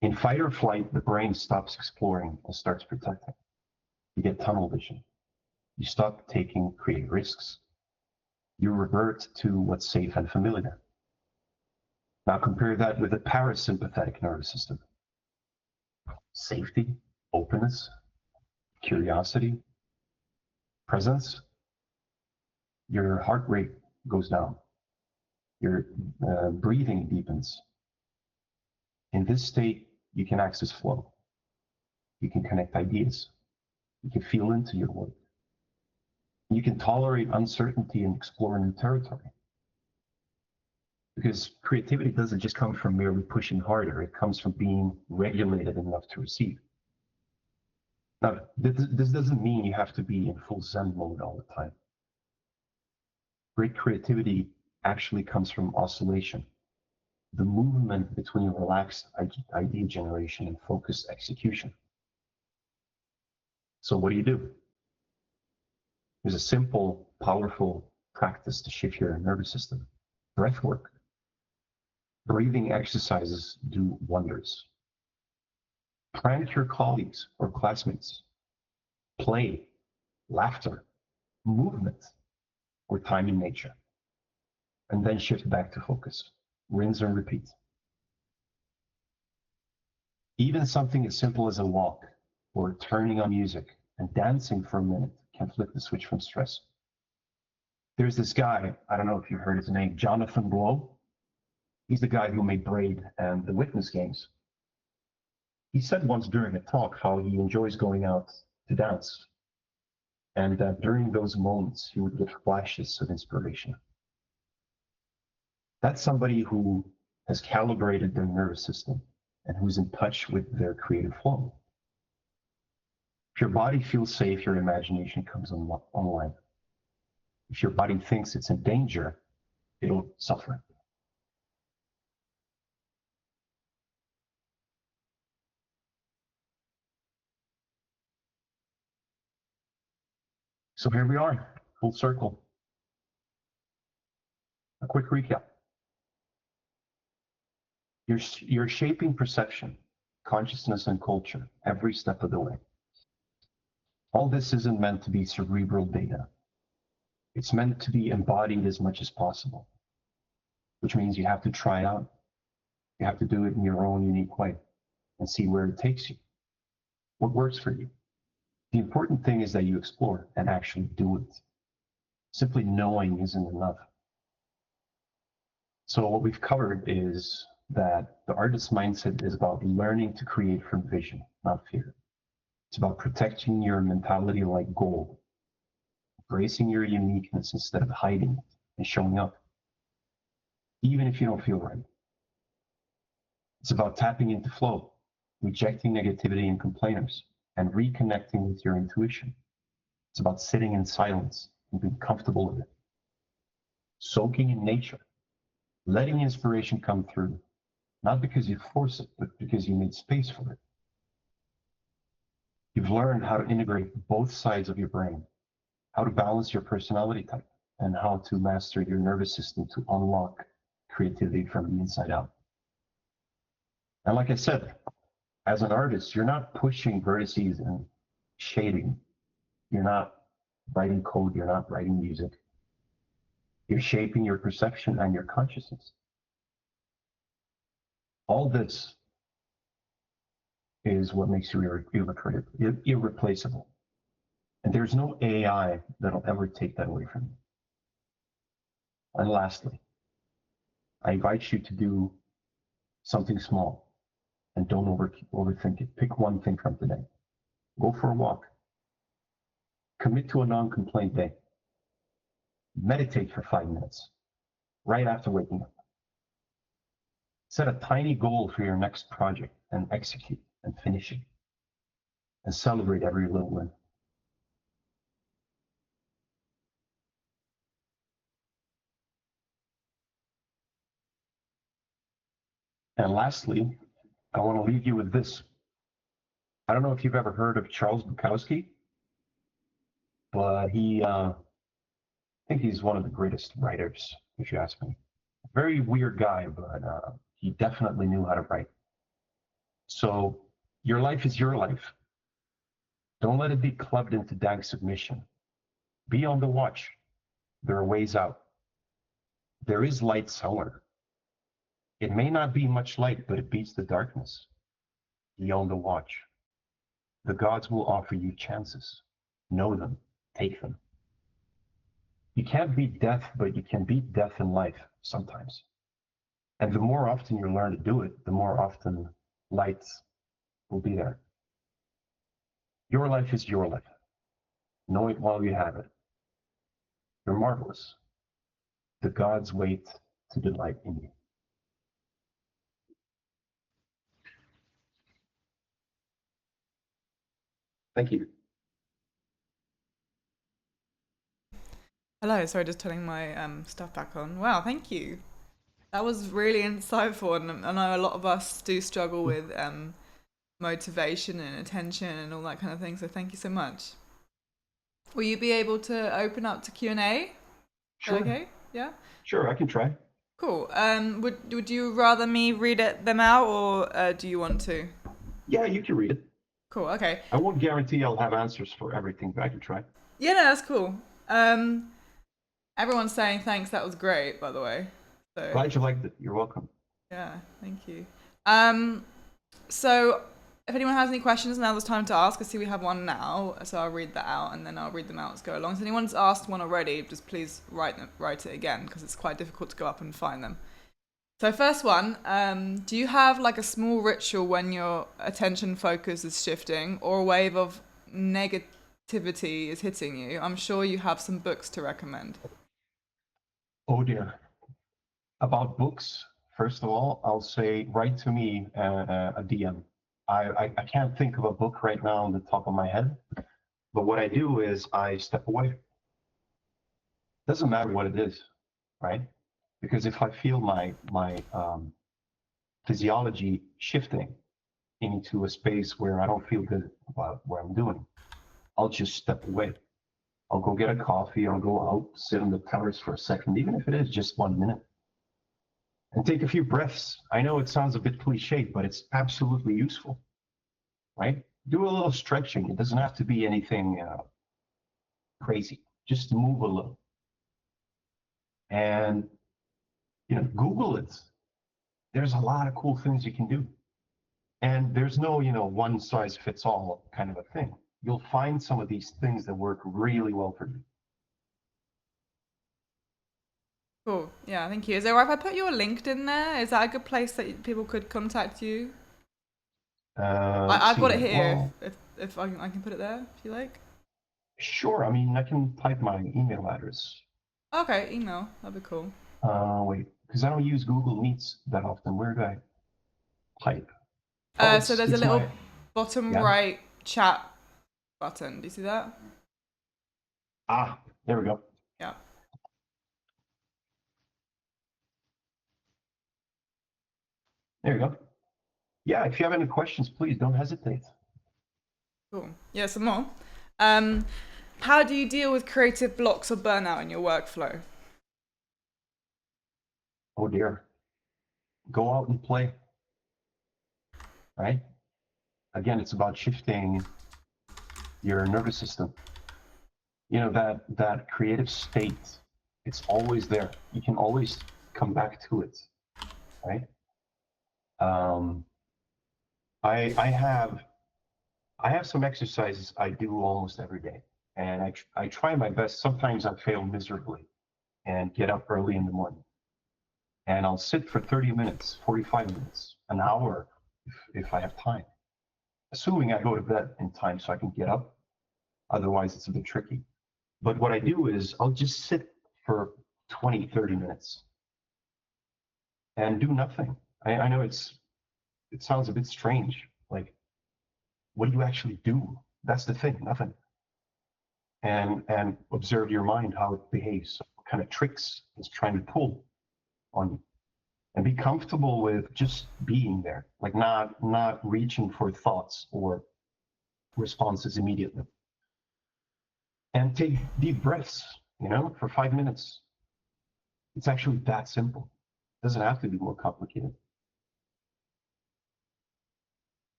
In fight or flight, the brain stops exploring and starts protecting. You get tunnel vision. You stop taking creative risks. You revert to what's safe and familiar. Now compare that with the parasympathetic nervous system. Safety, openness, curiosity, presence. Your heart rate goes down. Your breathing deepens. In this state, you can access flow. You can connect ideas. You can feel into your work. You can tolerate uncertainty and explore new territory. Because creativity doesn't just come from merely pushing harder, it comes from being regulated enough to receive. Now, this doesn't mean you have to be in full Zen mode all the time. Great creativity actually comes from oscillation, the movement between relaxed idea generation and focused execution. So what do? There's a simple, powerful practice to shift your nervous system. Breath work. Breathing exercises do wonders. Prank your colleagues or classmates. Play, laughter, movement, or time in nature. And then shift back to focus. Rinse and repeat. Even something as simple as a walk or turning on music and dancing for a minute can flip the switch from stress. There's this guy, I don't know if you've heard his name, Jonathan Blow. He's the guy who made Braid and the Witness games. He said once during a talk how he enjoys going out to dance. And that during those moments, he would get flashes of inspiration. That's somebody who has calibrated their nervous system and who's in touch with their creative flow. If your body feels safe, your imagination comes online. If your body thinks it's in danger, it'll suffer. So here we are, full circle. A quick recap. You're shaping perception, consciousness, and culture every step of the way. All this isn't meant to be cerebral data. It's meant to be embodied as much as possible, which means you have to try it out. You have to do it in your own unique way and see where it takes you, what works for you. The important thing is that you explore and actually do it. Simply knowing isn't enough. So what we've covered is that the artist's mindset is about learning to create from vision, not fear. It's about protecting your mentality like gold, embracing your uniqueness instead of hiding it and showing up, even if you don't feel right. It's about tapping into flow, rejecting negativity and complainers, and reconnecting with your intuition. It's about sitting in silence and being comfortable with it, soaking in nature, letting inspiration come through, not because you force it, but because you made space for it. You've learned how to integrate both sides of your brain, how to balance your personality type, and how to master your nervous system to unlock creativity from the inside out. And like I said, as an artist, you're not pushing vertices and shading. You're not writing code, you're not writing music. You're shaping your perception and your consciousness. All this is what makes you irreplaceable. And there's no AI that'll ever take that away from you. And lastly, I invite you to do something small and don't overthink it. Pick one thing from today. Go for a walk. Commit to a non-complaint day. Meditate for 5 minutes right after waking up. Set a tiny goal for your next project and execute and finish it. And celebrate every little win. And lastly, I want to leave you with this. I don't know if you've ever heard of Charles Bukowski, but I think he's one of the greatest writers, if you ask me. Very weird guy, but he definitely knew how to write. So your life is your life. Don't let it be clubbed into dank submission. Be on the watch. There are ways out. There is light somewhere. It may not be much light, but it beats the darkness. Ye own the watch. The gods will offer you chances. Know them, take them. You can't beat death, but you can beat death in life sometimes. And the more often you learn to do it, the more often light will be there. Your life is your life. Know it while you have it. You're marvelous. The gods wait to delight in you. Thank you. Hello, sorry, just turning my stuff back on. Wow, thank you. That was really insightful, and I know a lot of us do struggle with motivation and attention and all that kind of thing. So thank you so much. Will you be able to open up to Q&A? Sure. Okay, yeah. Sure, I can try. Cool. Would you rather me read them out, or do you want to? Yeah, you can read it. Cool. Okay. I won't guarantee I'll have answers for everything, but I can try. Yeah, no, that's cool. Everyone's saying thanks. That was great, by the way. So Glad you liked it. You're welcome. yeah, thank you. So if anyone has any questions, now there's time to ask. I see we have one now, so I'll read that out, and then I'll read them out as go along. So if anyone's asked one already, just please write it again, because it's quite difficult to go up and find them. So first one, do you have like a small ritual when your attention focus is shifting, or a wave of negativity is hitting you? I'm sure you have some books to recommend. Oh dear. About books, first of all, I'll say write to me a DM. I can't think of a book right now on the top of my head, but what I do is I step away. Doesn't matter what it is, right? Because if I feel my physiology shifting into a space where I don't feel good about what I'm doing, I'll just step away. I'll go get a coffee, I'll go out, sit on the terrace for a second, even if it is just 1 minute, and take a few breaths. I know it sounds a bit cliche, but it's absolutely useful, right? Do a little stretching. It doesn't have to be anything crazy. Just move a little. And, Google it. There's a lot of cool things you can do. And there's no, one size fits all kind of a thing. You'll find some of these things that work really well for you. Cool. Yeah, thank you. Is it alright if I put your LinkedIn there? Is that a good place that people could contact you? I've got it here. Well, If I can put it there, if you like. sure. I mean, I can type my email address. Okay, email. That'd be cool. Wait, because I don't use Google Meets that often. Where do I type? So there's a little bottom yeah. right chat button. Do you see that? There we go. Yeah. There you go. Yeah, if you have any questions, please don't hesitate. Cool. Yeah, some more. How do you deal with creative blocks or burnout in your workflow? Oh dear. Go out and play. Right? Again, it's about shifting your nervous system. That creative state, it's always there. You can always come back to it. Right? I have some exercises I do almost every day, and I try my best. Sometimes I fail miserably and get up early in the morning, and I'll sit for 30 minutes, 45 minutes, an hour if I have time, assuming I go to bed in time so I can get up. Otherwise, it's a bit tricky. But what I do is I'll just sit for 20, 30 minutes and do nothing. I know it sounds a bit strange. Like, what do you actually do? That's the thing, nothing. And observe your mind, how it behaves, what kind of tricks it's trying to pull on you. And be comfortable with just being there, like not reaching for thoughts or responses immediately. And take deep breaths, for 5 minutes. It's actually that simple. It doesn't have to be more complicated.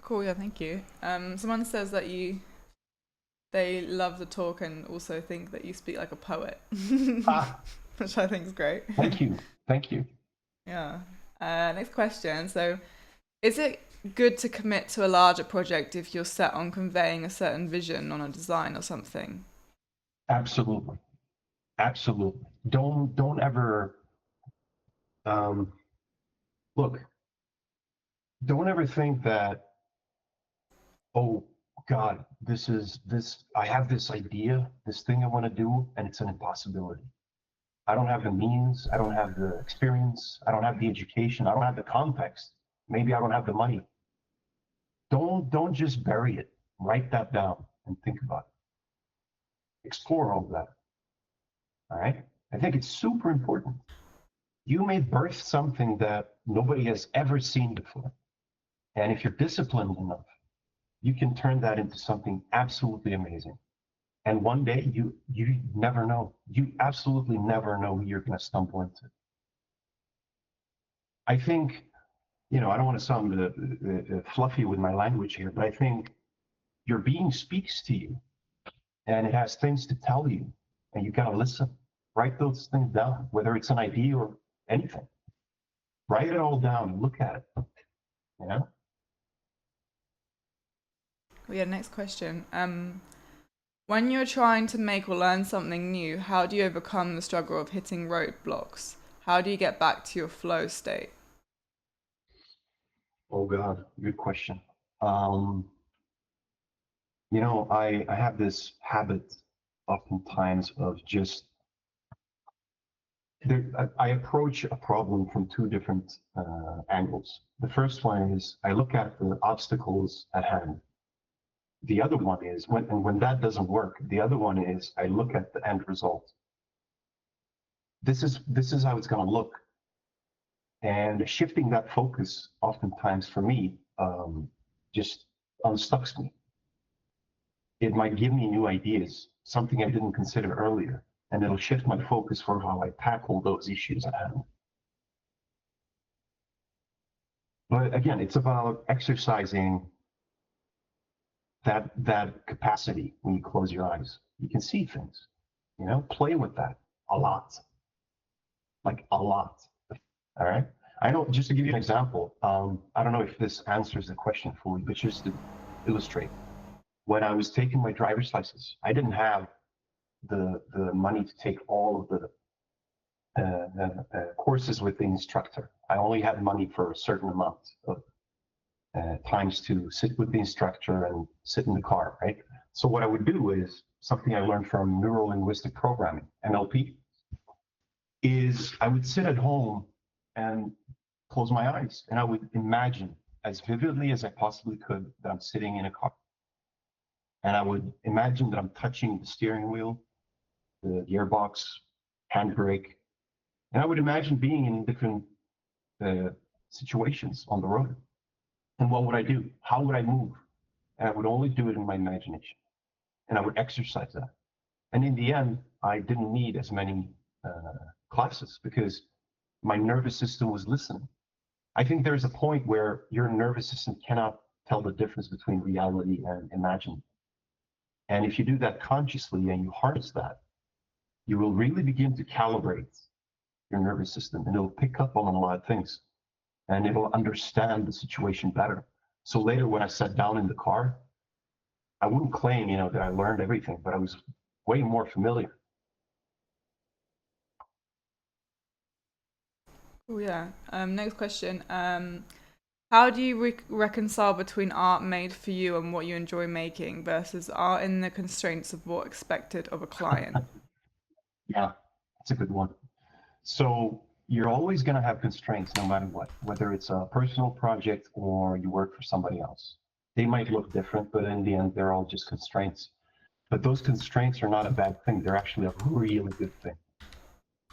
Cool. Yeah, thank you. Someone says that they love the talk and also think that you speak like a poet, which I think is great. Thank you. Yeah. Next question. So, is it good to commit to a larger project if you're set on conveying a certain vision on a design or something? Absolutely. Absolutely. Don't ever um, look. Don't ever think that, oh God, I have this idea, this thing I want to do, and it's an impossibility. I don't have the means, I don't have the experience, I don't have the education, I don't have the context. Maybe I don't have the money. Don't just bury it. Write that down and think about it. Explore all of that. All right. I think it's super important. You may birth something that nobody has ever seen before. And if you're disciplined enough, you can turn that into something absolutely amazing. And one day you never know. You absolutely never know who you're going to stumble into. I think, I don't want to sound fluffy with my language here, but I think your being speaks to you and it has things to tell you, and you got to listen. Write those things down, whether it's an idea or anything. Write it all down and look at it. You know? Well, yeah, next question. When you're trying to make or learn something new, how do you overcome the struggle of hitting roadblocks? How do you get back to your flow state? Oh God, good question. I have this habit oftentimes of just I approach a problem from two different angles. The first one is I look at the obstacles at hand. The other one is when that doesn't work, the other one is I look at the end result. This is how it's going to look. And shifting that focus oftentimes for me just unstucks me. It might give me new ideas, something I didn't consider earlier, and it'll shift my focus for how I tackle those issues at hand. But again, it's about exercising that capacity when you close your eyes. You can see things, play with that a lot, like a lot. All right. I know, just to give you an example, I don't know if this answers the question fully, but just to illustrate, when I was taking my driver's license, I didn't have the money to take all of the courses with the instructor. I only had money for a certain amount of times to sit with the instructor and sit in the car, right? So what I would do is something I learned from neuro-linguistic programming, NLP, is I would sit at home and close my eyes and I would imagine as vividly as I possibly could that I'm sitting in a car. And I would imagine that I'm touching the steering wheel, the gearbox, handbrake, and I would imagine being in different situations on the road. And what would I do? How would I move? And I would only do it in my imagination. And I would exercise that. And in the end, I didn't need as many classes because my nervous system was listening. I think there's a point where your nervous system cannot tell the difference between reality and imagined. And if you do that consciously and you harness that, you will really begin to calibrate your nervous system and it'll pick up on a lot of things and it'll understand the situation better. So later when I sat down in the car, I wouldn't claim, that I learned everything, but I was way more familiar. Oh yeah. Next question. How do you reconcile between art made for you and what you enjoy making versus art in the constraints of what's expected of a client? Yeah, that's a good one. So you're always going to have constraints no matter what, whether it's a personal project or you work for somebody else. They might look different, but in the end, they're all just constraints. But those constraints are not a bad thing. They're actually a really good thing.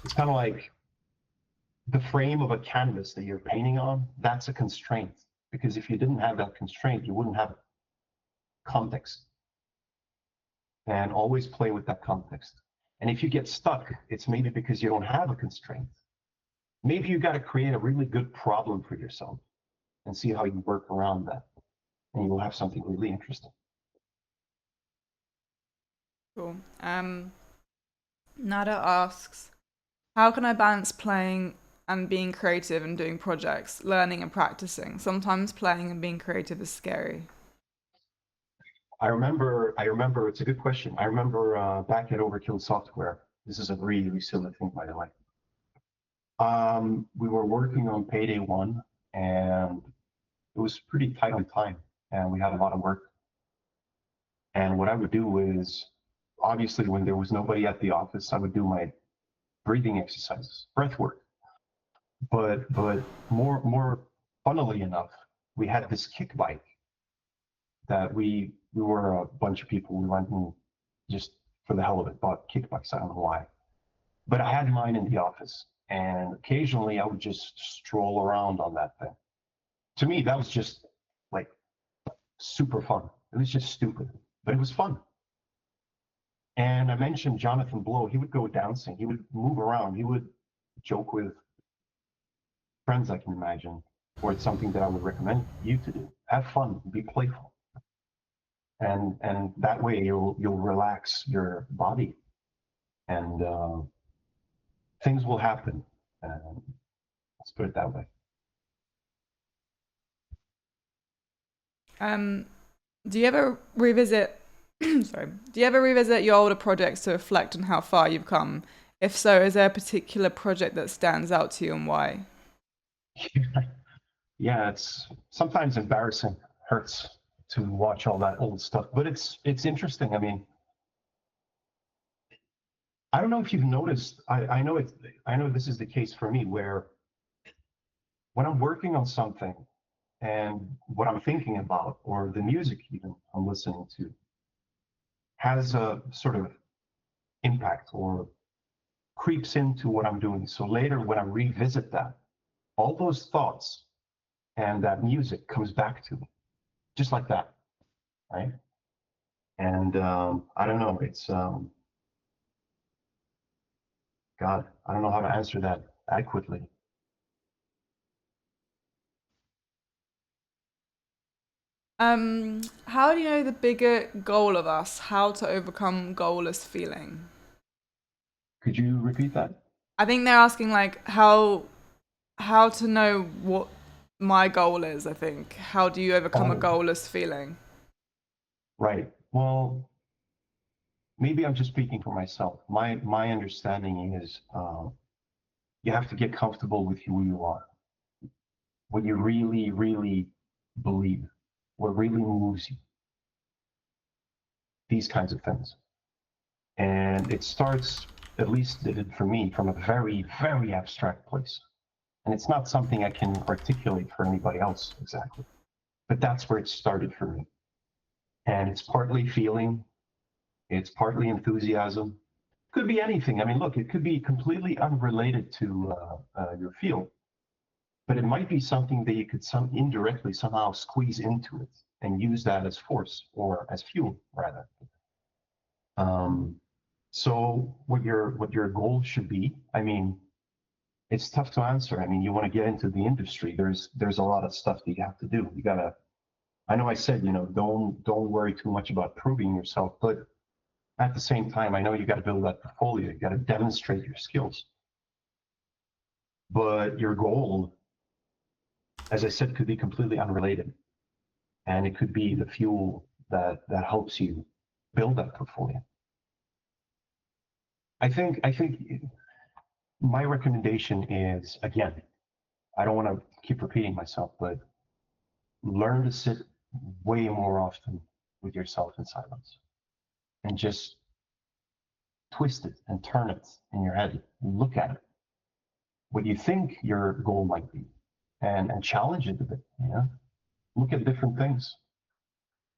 It's kind of like the frame of a canvas that you're painting on, that's a constraint. Because if you didn't have that constraint, you wouldn't have context. And always play with that context. And if you get stuck, it's maybe because you don't have a constraint. Maybe you got to create a really good problem for yourself and see how you work around that. And you will have something really interesting. Cool. Nada asks, how can I balance playing and being creative and doing projects, learning and practicing? Sometimes playing and being creative is scary. I remember, it's a good question. I remember back at Overkill Software, this is a really recent thing, by the way. We were working on Payday 1, and it was pretty tight on time, and we had a lot of work. And what I would do is, obviously, when there was nobody at the office, I would do my breathing exercises, breath work. But more funnily enough, we had this kick bike that we were a bunch of people. We went and just for the hell of it bought kick bikes. I don't know why, but I had mine in the office, and occasionally I would just stroll around on that thing. To me, that was just like super fun. It was just stupid, but it was fun. And I mentioned Jonathan Blow. He would go dancing. He would move around. He would joke with friends, I can imagine, or it's something that I would recommend you to do. Have fun, be playful, and that way you'll relax your body, and things will happen. Let's put it that way. Do you ever revisit? Sorry. Do you ever revisit your older projects to reflect on how far you've come? If so, is there a particular project that stands out to you and why? Yeah, it's sometimes embarrassing, hurts to watch all that old stuff, but it's interesting. I mean, I don't know if you've noticed. I know this is the case for me, where when I'm working on something and what I'm thinking about, or the music even I'm listening to, has a sort of impact or creeps into what I'm doing. So later, when I revisit that, all those thoughts and that music comes back to me, just like that, right? And I don't know, it's God, I don't know how to answer that adequately. How do you know the bigger goal of us? How to overcome goalless feeling? Could you repeat that? I think they're asking like how to know what my goal is. I think how do you overcome a Oh, goalless feeling? right. Well, maybe I'm just speaking for myself. My understanding is you have to get comfortable with who you are, what you really believe, what really moves you, these kinds of things. And it starts, at least it did for me, from a very abstract place. And it's not something I can articulate for anybody else exactly, but that's where it started for me. And it's partly feeling, it's partly enthusiasm. Could be anything. I mean, look, it could be completely unrelated to your field, but it might be something that you could indirectly somehow squeeze into it and use that as force, or as fuel rather. Um, so what your goal should be, I mean, it's tough to answer. I mean, you want to get into the industry. There's a lot of stuff that you have to do. You gotta. I know I said, don't worry too much about proving yourself, but at the same time, I know you got to build that portfolio. You got to demonstrate your skills. But your goal, as I said, could be completely unrelated, and it could be the fuel that helps you build that portfolio. I think my recommendation is, again, I don't want to keep repeating myself, but learn to sit way more often with yourself in silence and just twist it and turn it in your head. Look at it, what you think your goal might be, and challenge it a bit. Look at different things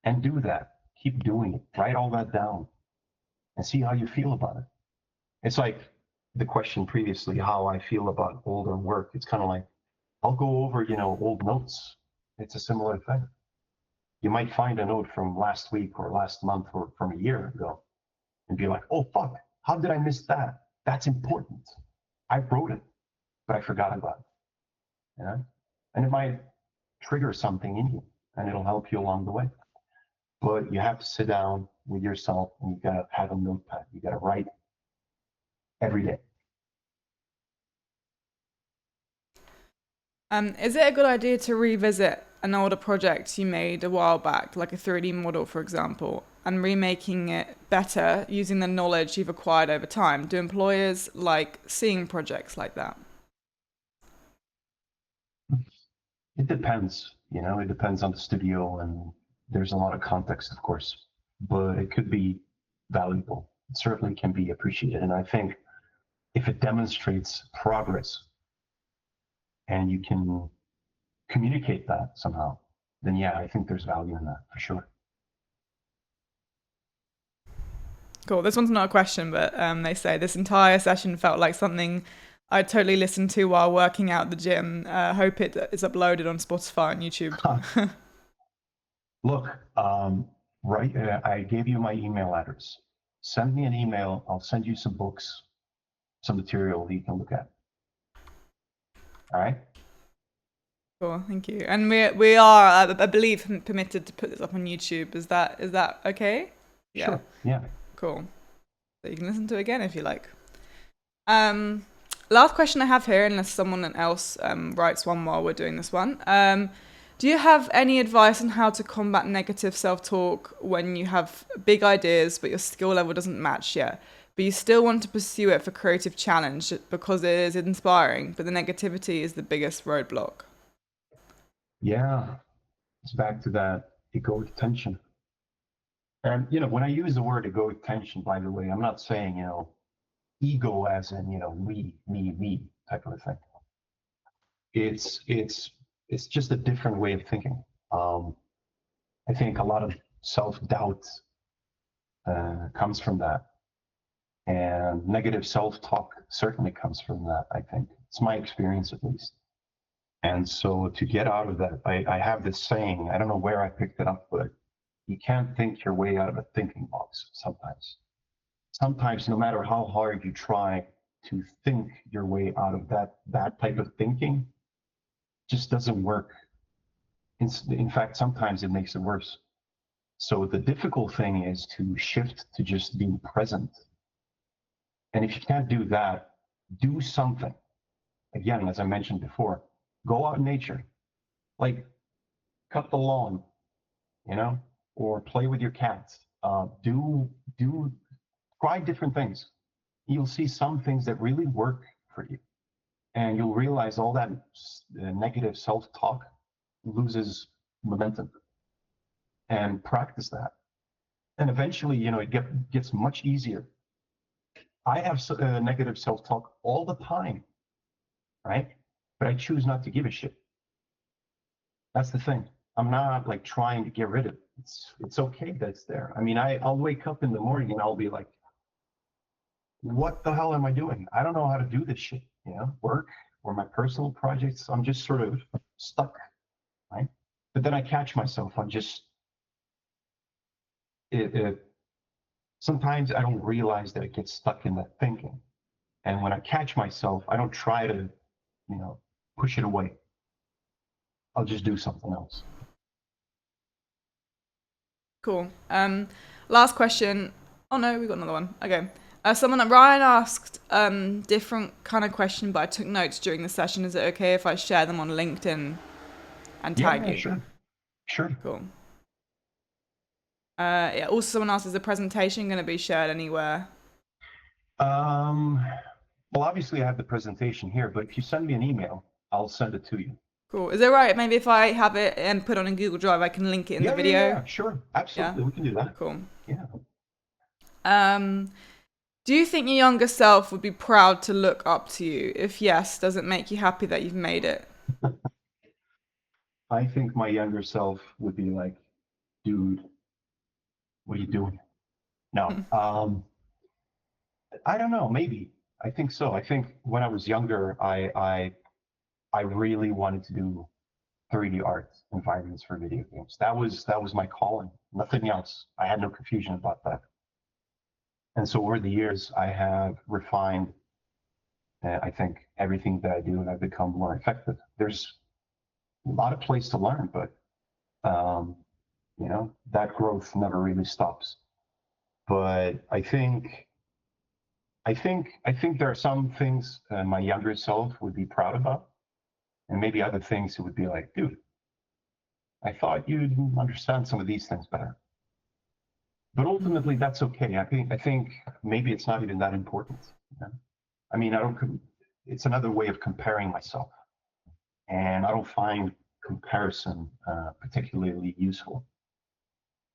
and do that. Keep doing it. Write all that down and see how you feel about it. It's like the question previously, how I feel about older work. It's kind of like I'll go over, old notes. It's a similar thing. You might find a note from last week or last month or from a year ago and be like, oh, fuck, how did I miss that? That's important. I wrote it, but I forgot about it. And it might trigger something in you, and it'll help you along the way. But you have to sit down with yourself, and you got to have a notepad. You got to write every day. Is it a good idea to revisit an older project you made a while back, like a 3D model, for example, and remaking it better using the knowledge you've acquired over time? Do employers like seeing projects like that? It depends, it depends on the studio, and there's a lot of context, of course, but it could be valuable. It certainly can be appreciated. And I think if it demonstrates progress and you can communicate that somehow, then yeah, I think there's value in that for sure. Cool. This one's not a question, but they say this entire session felt like something I totally listened to while working out the gym. Hope it is uploaded on Spotify and YouTube. Look, right, I gave you my email address. Send me an email. I'll send you some books, some material you can look at. All right. Cool, thank you. And we are, I believe, permitted to put this up on YouTube. Is that okay? Yeah. Sure. Yeah. Cool. So you can listen to it again if you like. Last question I have here, unless someone else writes one while we're doing this one. Do you have any advice on how to combat negative self-talk when you have big ideas but your skill level doesn't match yet, but you still want to pursue it for creative challenge because it is inspiring, but the negativity is the biggest roadblock? Yeah, it's back to that egoic tension. And, when I use the word egoic tension, by the way, I'm not saying, ego as in, me type of a thing. It's just a different way of thinking. I think a lot of self-doubt comes from that. And negative self-talk certainly comes from that, I think. It's my experience, at least. And so to get out of that, I have this saying, I don't know where I picked it up, but you can't think your way out of a thinking box sometimes. Sometimes, no matter how hard you try to think your way out of that type of thinking, just doesn't work. In fact, sometimes it makes it worse. So the difficult thing is to shift to just being present. And if you can't do that, do something. Again, as I mentioned before, go out in nature, like cut the lawn, or play with your cats. Try different things. You'll see some things that really work for you, and you'll realize all that negative self-talk loses momentum. And practice that, and eventually, it gets much easier. I have negative self-talk all the time, right? But I choose not to give a shit. That's the thing. I'm not like trying to get rid of it. It's okay that it's there. I mean, I'll wake up in the morning and I'll be like, what the hell am I doing? I don't know how to do this shit, work or my personal projects. I'm just sort of stuck, right? But then I catch myself. I'm just, sometimes I don't realize that it gets stuck in that thinking. And when I catch myself, I don't try to, push it away. I'll just do something else. Cool. Last question. Oh no, we got another one. Okay. Ryan asked different kind of question, but I took notes during the session. Is it okay if I share them on LinkedIn and tag you? Sure. Cool. Yeah. Also, someone asked, is the presentation going to be shared anywhere? Well, obviously I have the presentation here, but if you send me an email, I'll send it to you. Cool. Is it right? Maybe if I have it and put on a Google Drive, I can link it in the video? Yeah, sure. Absolutely. Yeah? We can do that. Cool. Yeah. Do you think your younger self would be proud to look up to you? If yes, does it make you happy that you've made it? I think my younger self would be like, dude, what are you doing? No. I don't know, maybe. I think so. I think when I was younger, I really wanted to do 3D art environments for video games. That was my calling, nothing else. I had no confusion about that. And so over the years, I have refined, I think, everything that I do, and I've become more effective. There's a lot of place to learn, but that growth never really stops. But I think there are some things my younger self would be proud about. And maybe other things it would be like, dude, I thought you'd understand some of these things better. But ultimately, that's okay. I think maybe it's not even that important. You know? I mean, it's another way of comparing myself. And I don't find comparison particularly useful.